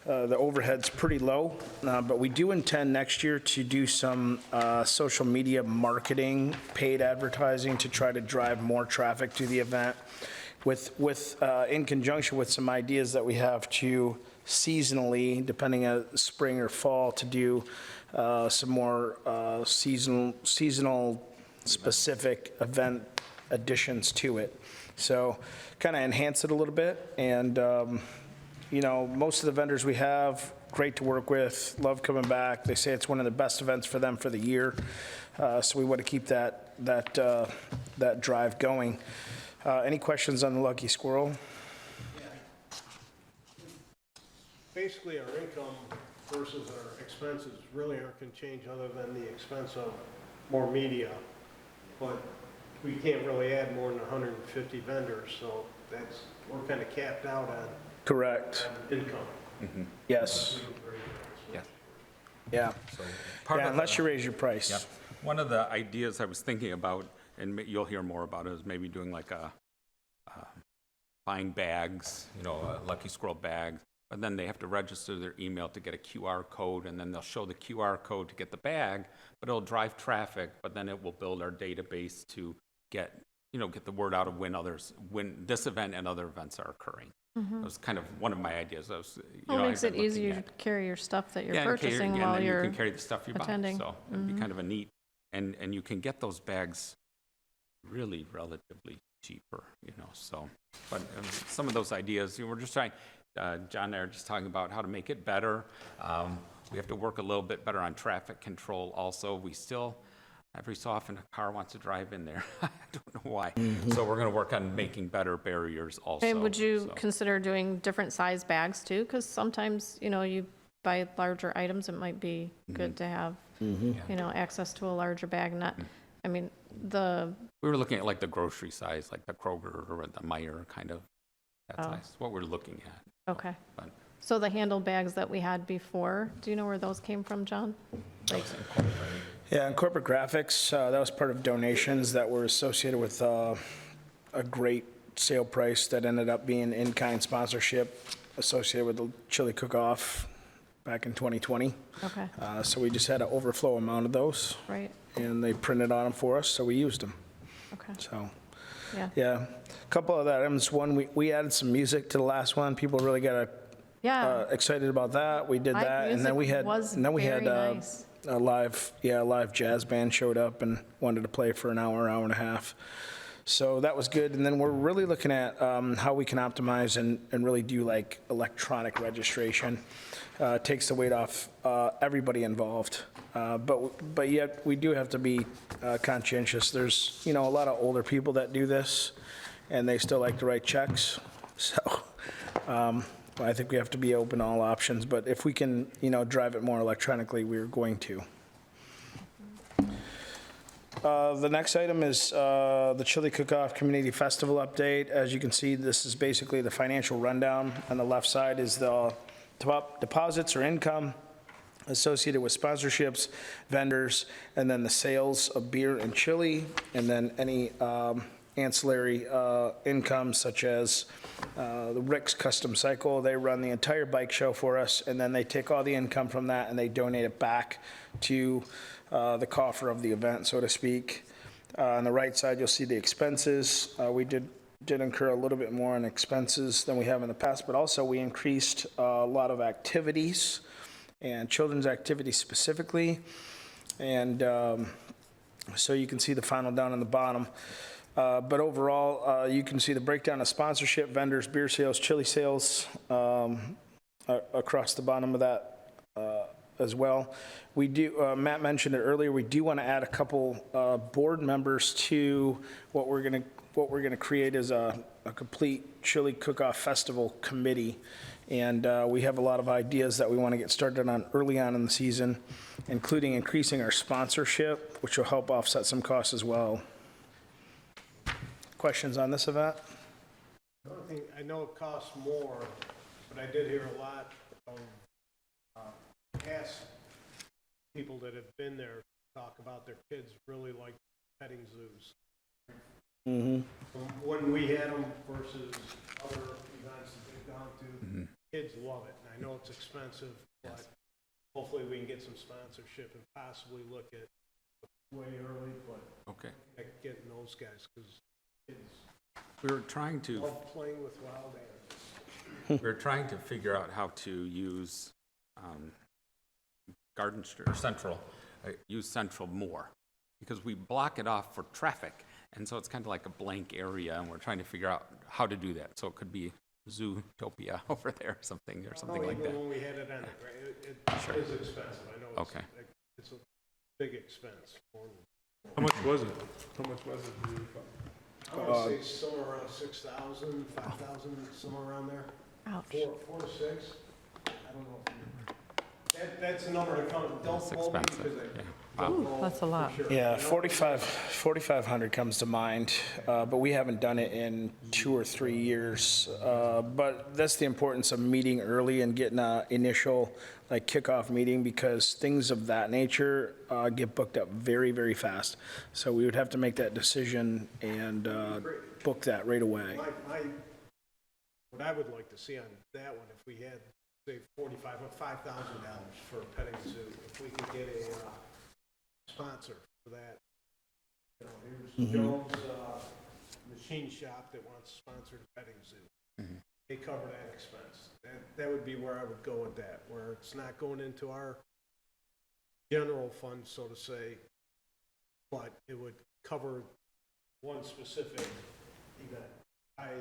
The overhead's pretty low, but we do intend next year to do some social media marketing, paid advertising to try to drive more traffic to the event in conjunction with some ideas that we have to seasonally, depending on spring or fall, to do some more seasonal specific event additions to it. So kind of enhance it a little bit. And, you know, most of the vendors we have, great to work with, love coming back. They say it's one of the best events for them for the year. So we want to keep that drive going. Any questions on the Lucky Squirrel? Basically, our income versus our expenses really aren't going to change other than the expense of more media. But we can't really add more than 150 vendors, so we're kind of capped out on Correct. income. Yes. Yeah. Yeah. Part Yeah, of unless the- you raise your price. Yep. One of the ideas I was thinking about, and you'll hear more about it, is maybe doing like buying bags, you know, Lucky Squirrel bags, but then they have to register their email to get a QR code, and then they'll show the QR code to get the bag, but it'll drive traffic, but then it will build our database to get the word out of when this event and other events are occurring. That was kind of one of my ideas. It Makes it easier to carry your stuff that you're purchasing while you're you can carry the stuff you attending. buy. So it'd be kind of a neat, and you can get those bags really relatively cheaper, so. But some of those ideas, we're just trying, John and I are just talking about how to make it better. We have to work a little bit better on traffic control also. We still, every so often, a car wants to drive in there. I don't know why. So we're going to work on making better barriers also. And would you so. consider doing different size bags too? Because sometimes, you buy larger items, it might be good to have, access to a larger bag. We were looking at like the grocery size, like the Kroger or the Meijer kind of, that size, what we're looking at. Okay. But So the handle bags that we had before, do you know where those came from, John? Yeah, and corporate graphics, that was part of donations that were associated with a great sale price that ended up being in-kind sponsorship associated with the chili cook-off back in 2020. Okay, So we just had an overflow amount of those, right, and they printed on them for us, so we used them. okay, So, yeah. yeah, a couple of items. One, we added some music to the last one. People really got Yeah, excited about that. We did live that, and then we music had was a very nice. live jazz band showed up and wanted to play for an hour and a half. So that was good. And then we're really looking at how we can optimize and really do like electronic registration. Takes the weight off everybody involved. But yet we do have to be conscientious. There's, a lot of older people that do this, and they still like to write checks. So I think we have to be open to all options. But if we can, drive it more electronically, we're going to. The next item is the Chili Cook-Off Community Festival update. As you can see, this is basically the financial rundown. On the left side is the deposits or income associated with sponsorships, vendors, and then the sales of beer and chili, and then any ancillary income such as the Rick's Custom Cycle. They run the entire bike show for us, and then they take all the income from that and they donate it back to the coffer of the event, so to speak. On the right side, you'll see the expenses. We did incur a little bit more on expenses than we have in the past, but also we increased a lot of activities and children's activities specifically. And so you can see the final down on the bottom. But overall, you can see the breakdown of sponsorship, vendors, beer sales, chili sales across the bottom of that as well. We do, Matt mentioned it earlier, we do want to add a couple board members to what we're going to create as a complete chili cook-off festival committee. And we have a lot of ideas that we want to get started on early on in the season, including increasing our sponsorship, which will help offset some costs as well. Questions on this event? The only thing, I know it costs more, but I did hear a lot of past people that have been there talk about their kids really like petting zoos. Mm-hmm. From when we had them versus other events that they've gone to, kids love it. And I know it's expensive, but hopefully we can get some sponsorship and possibly look at way early, but Okay. at getting those guys, because kids We were trying to love playing with wild animals. We're trying to figure out how to use Garden Street, or Central, use Central more, because we block it off for traffic, and so it's kind of like a blank area, and we're trying to figure out how to do that. So it could be Zootopia over there, or something like that. Even when we had it on it, right, it is expensive. I know Okay. it's a big expense. How much was it? How much was it? Do you recall? I would say somewhere around 6,000, 5,000, somewhere around there. Ouch. 4 to 6. I don't know. That's a number to come. Don't It's quote me expensive, because yeah. I don't know that's a lot. for sure. Yeah, 4,500 comes to mind, but we haven't done it in 2 or 3 years. But that's the importance of meeting early and getting an initial kickoff meeting, because things of that nature get booked up very, very fast. So we would have to make that decision and book that right away. My what I would like to see on that one, if we had, say, $5,000 for a petting zoo, if we could get a sponsor for that. You know, here's Joe's machine shop that wants to sponsor the petting zoo. They cover that expense. That would be where I would go with that, where it's not going into our general fund, so to say, but it would cover one specific event, high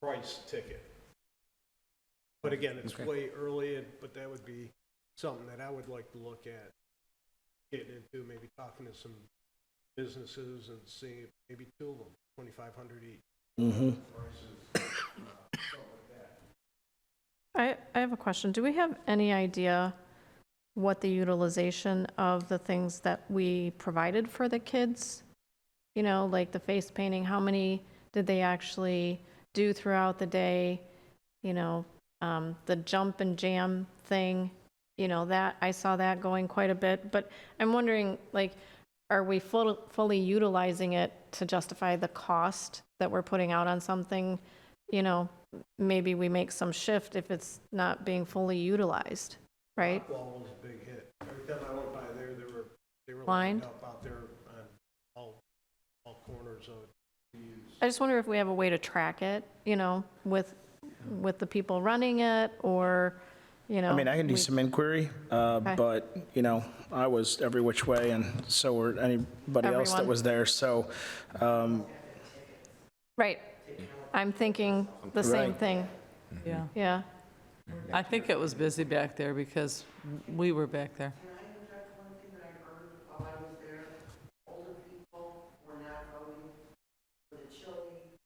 price ticket. But again, it's Okay. way early, but that would be something that I would like to look at getting into, maybe talking to some businesses and seeing maybe two of them, 2,500 each. Prices, something like that. I have a question. Do we have any idea what the utilization of the things that we provided for the kids? You know, like the face painting, how many did they actually do throughout the day? You know, the jump and jam thing, you know, that, I saw that going quite a bit. But I'm wondering, like, are we fully utilizing it to justify the cost that we're putting out on something? You know, maybe we make some shift if it's not being fully utilized, right? Rockwall was a big hit. Every time I went by there, they were Lined? lined up out there on all corners of it. I just wonder if we have a way to track it, you know, with the people running it, or, you know. I mean, I can do we- some inquiry, but, you know, I was every which way, and so were anybody else that Everyone. was there, so, Right. I'm thinking the same Right. thing, Yeah. yeah. I think it was busy back there because we were back there. Can I interject one thing that I heard while I was there? Older people were not voting for the chili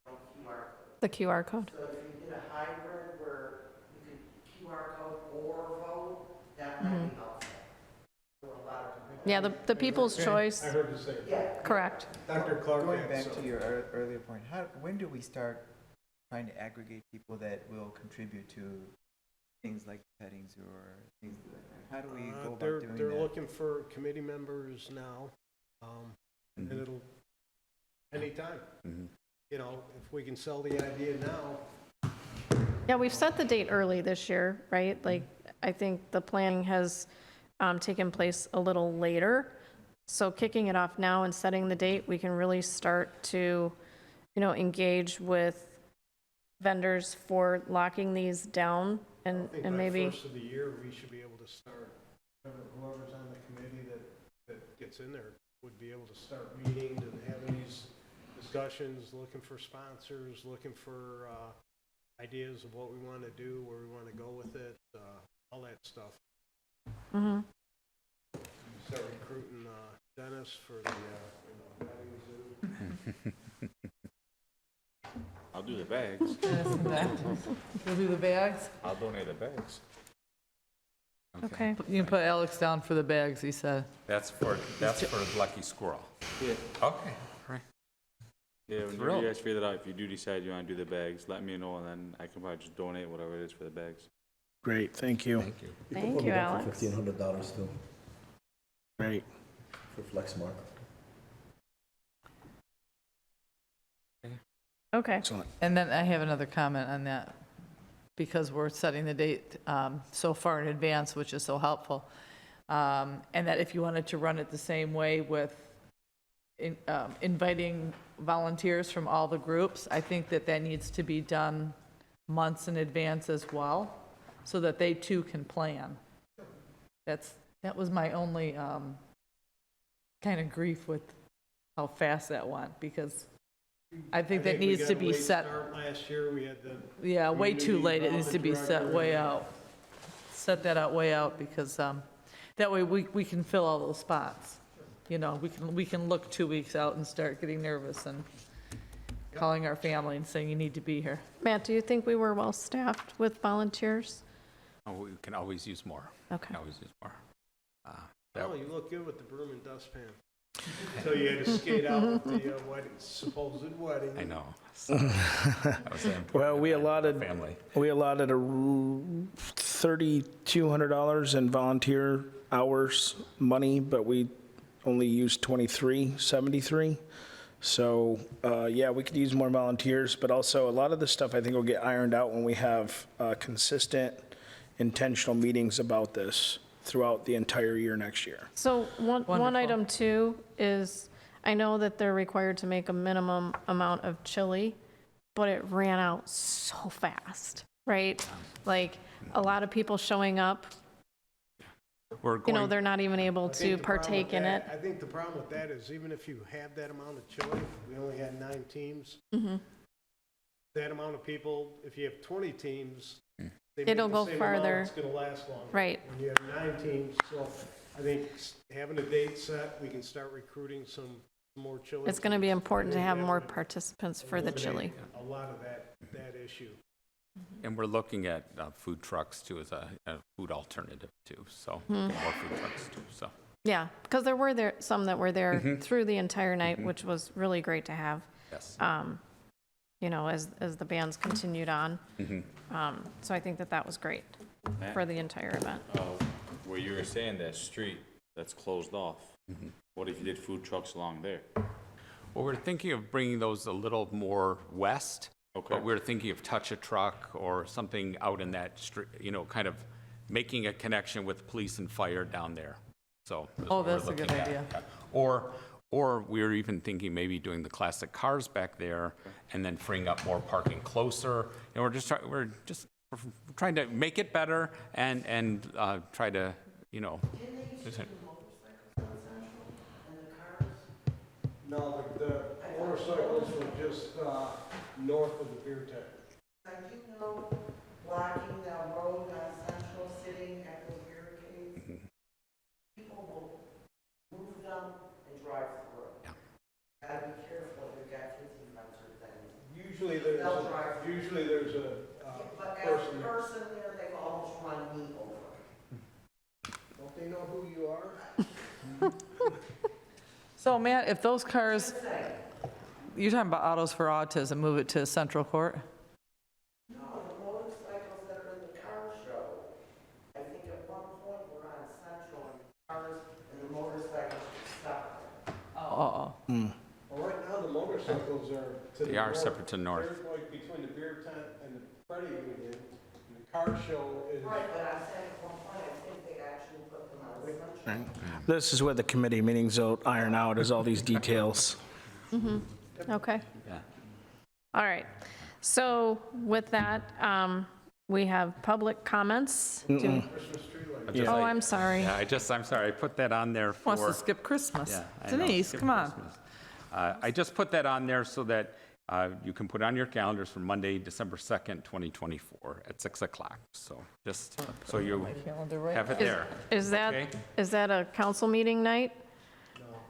QR code. The QR code. So if you did a hybrid where you could QR code or vote, that might be helpful. For a lot of people. Yeah, the people's choice, I heard the same. Yeah. correct. Dr. Clark Going had back some. to your earlier point, when do we start trying to aggregate people that will contribute to things like petting zoo or things like that? How do we go about doing that? They're looking for committee members now, and it'll, anytime. You know, if we can sell the idea now, Yeah, we've set the date early this year, right? Like, I think the planning has taken place a little later. So kicking it off now and setting the date, we can really start to, you know, engage with vendors for locking these down, I and think by maybe, first of the year, we should be able to start, whoever's on the committee that gets in there would be able to start meeting and having these discussions, looking for sponsors, looking for ideas of what we want to do, where we want to go with it, all that stuff. Mhm. Start recruiting Dennis for the petting zoo. I'll do the bags. We'll do the bags. I'll donate the bags. okay. You can put Alex down for the bags, he said. That's for Lucky Squirrel. Yeah. Okay, right. Yeah, when Thrilled. you guys figure that out, if you do decide you want to do the bags, let me know, and then I can probably just donate whatever it is for the bags. great, thank you. Thank you. Thank you, Alex. $1,500 too, Great. for Flexmark. Okay, Excellent. And then I have another comment on that, because we're setting the date so far in advance, which is so helpful. And that if you wanted to run it the same way with inviting volunteers from all the groups, I think that that needs to be done months in advance as well, so that they too can plan. That was my only kind of grief with how fast that went, because I think that we needs got to a be late set. start last year, we had the Yeah, way too community late. It needs to be development set director way and- out. Set that out way out, because that way we can fill all those spots. You know, we can look 2 weeks out and start getting nervous and calling our family and saying, you need to be here. Matt, do you think we were well-staffed with volunteers? Oh, we can always use more. Okay. Can always use more. Oh, you look good with the broom and dustpan. Until you had to skate out with the supposed wedding. I know. That was important Well, we event for the allotted, family. $3,200 in volunteer hours money, but we only used 2373. So, yeah, we could use more volunteers, but also a lot of this stuff I think will get ironed out when we have consistent, intentional meetings about this throughout the entire year next year. So one Wonderful. item too is, I know that they're required to make a minimum amount of chili, but it ran out so fast, right? Like, a lot of people showing up, We're you know, going, they're not even able I to think the problem partake with in it. that- I think the problem with that is even if you have that amount of chili, we only had 9 teams. Mm-hmm. That amount of people, if you have 20 teams, they make It'll the go same amount, farther. it's gonna last longer. Right. When you have 9 teams, so I think having a date set, we can start recruiting some more chili. It's going to be teams. important I to think have that more would participants for the chili. eliminate a lot of that issue. and we're looking at food trucks too as a food alternative too, so more food trucks too, so. Yeah, because there were some that were there through the entire night, which was really great to have. Yes. You know, as the bands continued on. So I think that was great for the entire event. Where you were saying that street that's closed off, what if you did food trucks along there? Well, we're thinking of bringing those a little more west. Okay. But we're thinking of touch a truck or something out in that street, you know, kind of making a connection with police and fire down there. So. Oh, what we're that's a good looking at. idea. Or we're even thinking maybe doing the classic cars back there and then freeing up more parking closer. And we're trying to make it better and try to, you know. No, the motorcycles were just north of the beer tent. I do know blocking that road on Central, sitting at those barricades, people will move them and drive through. Yeah. Gotta be careful, they've got kids in front of things. Usually They'll drive. there's a But as a person there. person there, they almost run me over. Don't they know who you are? So Matt, if those cars, you're talking about Autos for Autism, move it to Central Court? No, the motorcycles that are in the car show, I think at one point were on Central and cars and the motorcycles separate. Oh. Well, right now, the motorcycles are to the They are north. separate to north. They're like between the beer tent and the credit union. And the car show is. Right, but I'm saying at one point, I think they actually put them on Central. This is where the committee meetings will iron out, is all these details. Okay. Yeah. All right. So with that, we have public comments. Oh, I'm sorry. Yeah, I'm sorry, I put that on there for. Wants to skip Christmas. Yeah, I know, Denise, skip come on. Christmas. I just put that on there so that you can put on your calendars for Monday, December 2nd, 2024 at 6 o'clock. So just so you Calendar right have it Is- there. Is Okay. that a council meeting night?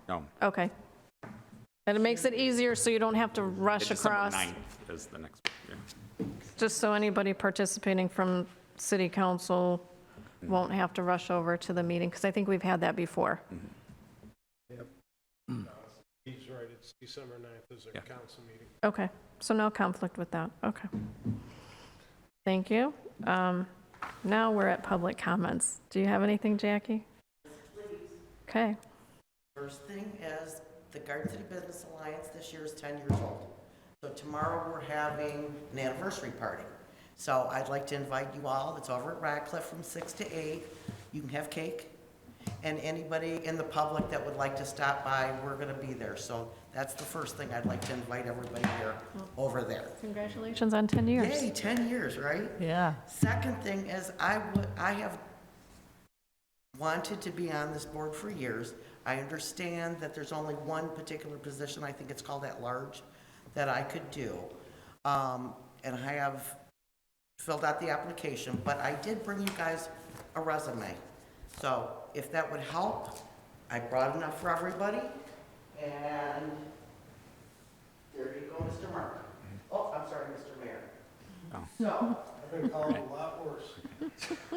No. Okay. And it makes it easier so you don't have to rush December across, 9th is the next, yeah. just so anybody participating from city council won't have to rush over to the meeting, because I think we've had that before. He's right, it's December 9th is Yeah. a council meeting. Okay, so no conflict with that, okay. Thank you. Now we're at public comments. Do you have anything, Jackie? Okay, First thing is, the Garden City Business Alliance this year is 10 years old. So tomorrow we're having an anniversary party. So I'd like to invite you all, it's over at Radcliffe from 6 to 8. You can have cake. And anybody in the public that would like to stop by, we're gonna be there. So that's the first thing I'd like to invite everybody here, over there. congratulations on 10 years. Yay, 10 years, right? Yeah. Second thing is, I have wanted to be on this board for years. I understand that there's only one particular position, I think it's called at-large, that I could do. And I have filled out the application, but I did bring you guys a resume. So if that would help, I brought enough for everybody, and there you go, Mr. Mark. Oh, I'm sorry, Mr. Mayor. So, I've been called a lot worse.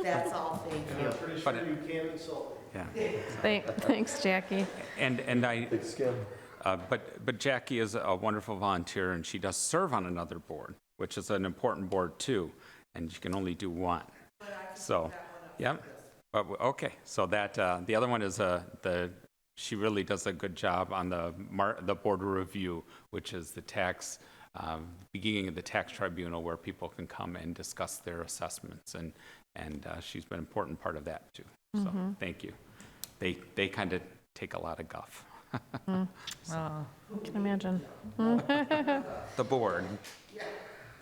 that's all, thank And you. I'm pretty sure you can insult me. Yeah. Thanks, Jackie. And I, Big skin. but Jackie is a wonderful volunteer, and she does serve on another board, which is an important board too, and you can only do one. So, yep. Okay, so that, the other one is the she really does a good job on the board review, which is the tax, beginning of the tax tribunal where people can come and discuss their assessments, and she's been an important part of that too. So thank you. They kind of take a lot of guff. Oh. Can imagine. The board.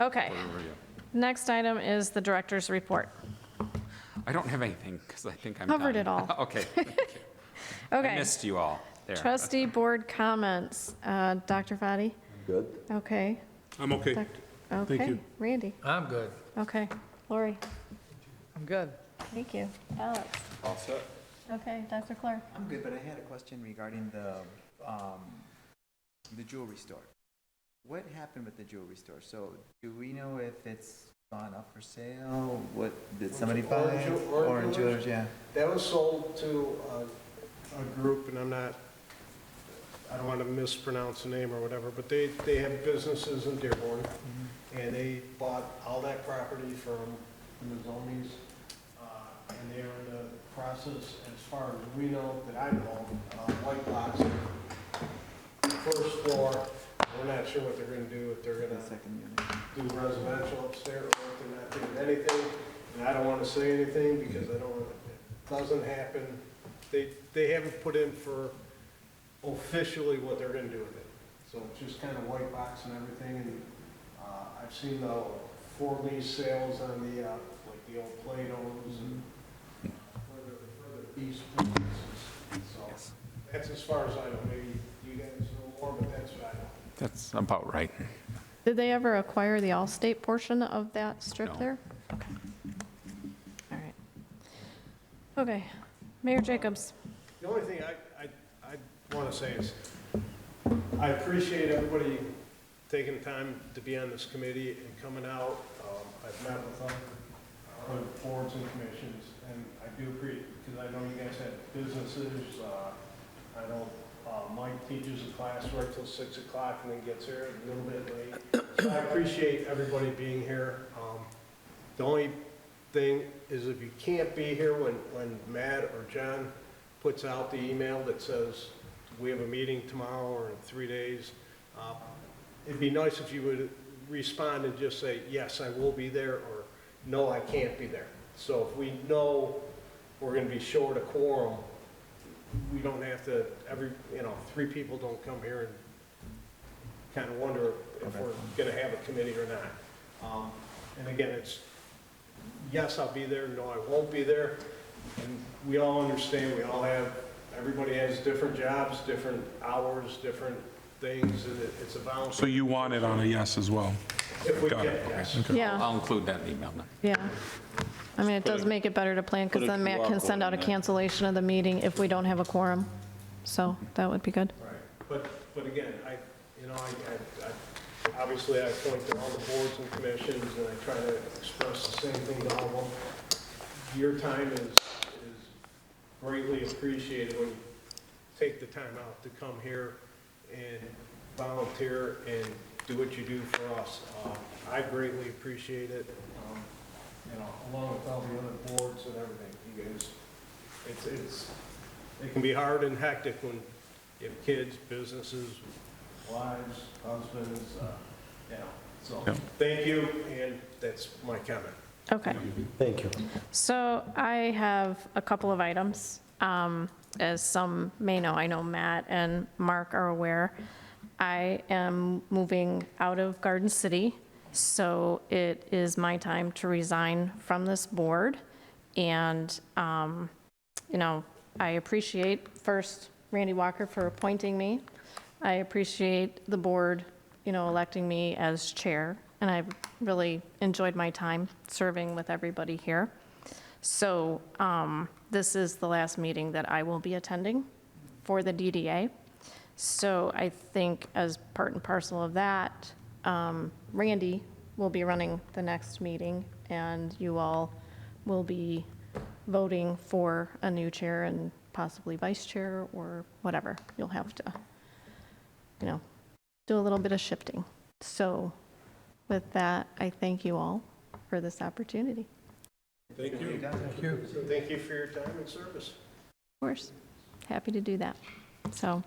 Okay, board review. next item is the director's report. I don't have anything because I think I'm Covered done. it all. Okay. I Okay, missed you all there. trustee board comments. Dr. Fadi? Good? Okay. I'm okay. Okay, you. Randy? I'm good. Okay, Lori? I'm good. Thank you. Alex? All set. Okay, Dr. Clark? I'm good, but I had a question regarding the jewelry store. What happened with the jewelry store? So do we know if it's gone up for sale? What, did somebody buy it? Orange Jewelers, yeah. That was sold to a group, and I don't want to mispronounce the name or whatever, but they have businesses in Dearborn, and they bought all that property from the Mazzonis, and they are in the process, as far as we know, that I know, white box, first floor. We're not sure what they're gonna do, if they're The gonna second unit. do residential upstairs, or if they're not doing anything. And I don't want to say anything because I don't want, it doesn't happen. They haven't put in for officially what they're gonna do with it. So it's just kind of white box and everything, and I've seen the for lease sales on the, like the old Play-Dohs and further east places. So that's as far as I know. Maybe you guys know more, but that's what I know. That's about right. Did they ever acquire the Allstate portion of that strip No. there? Okay. All right. Okay, Mayor Jacobs. The only thing I want to say is, I appreciate everybody taking the time to be on this committee and coming out. I've met with other boards and commissions, and I do appreciate, because I know you guys have businesses. I know Mike teaches a class right till 6 o'clock and then gets here a little bit late. So I appreciate everybody being here. The only thing is, if you can't be here when Matt or John puts out the email that says, we have a meeting tomorrow or in 3 days, it'd be nice if you would respond and just say, yes, I will be there, or no, I can't be there. So if we know we're gonna be short a quorum, we don't have to, 3 people don't come here and kind of wonder if we're gonna have a committee or not. And again, it's, yes, I'll be there, no, I won't be there. And we all understand, everybody has different jobs, different hours, different things, and it's a balance. So you want it on a yes as well? If we Got can, it. yes. Okay. Yeah, I'll include that in the email then. yeah. I mean, it does make it better to plan, because put a then Matt QR can send code out a in there. cancellation of the meeting if we don't have a quorum. So that would be good. Right, but again, I obviously I point to all the boards and commissions, and I try to express the same thing to all of them. Your time is greatly appreciated when you take the time out to come here and volunteer and do what you do for us. I greatly appreciate it, along with all the other boards and everything, you guys. It can be hard and hectic when you have kids, businesses, wives, husbands, so, Yeah. thank you, and that's my comment. Okay. Thank you. So I have a couple of items. As some may know, I know Matt and Mark are aware, I am moving out of Garden City, so it is my time to resign from this board. And, I appreciate, first, Randy Walker for appointing me. I appreciate the board, electing me as chair, and I've really enjoyed my time serving with everybody here. So this is the last meeting that I will be attending for the DDA. So I think as part and parcel of that, Randy will be running the next meeting, and you all will be voting for a new chair and possibly vice chair or whatever. You'll have to, do a little bit of shifting. So with that, I thank you all for this opportunity. Thank you. Thank you. Thank you for your time and service. Of course, happy to do that. So,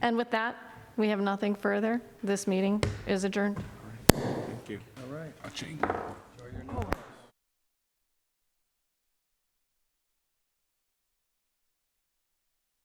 and with that, we have nothing further. This meeting is adjourned. Thank you. All right. Aching. Enjoy your new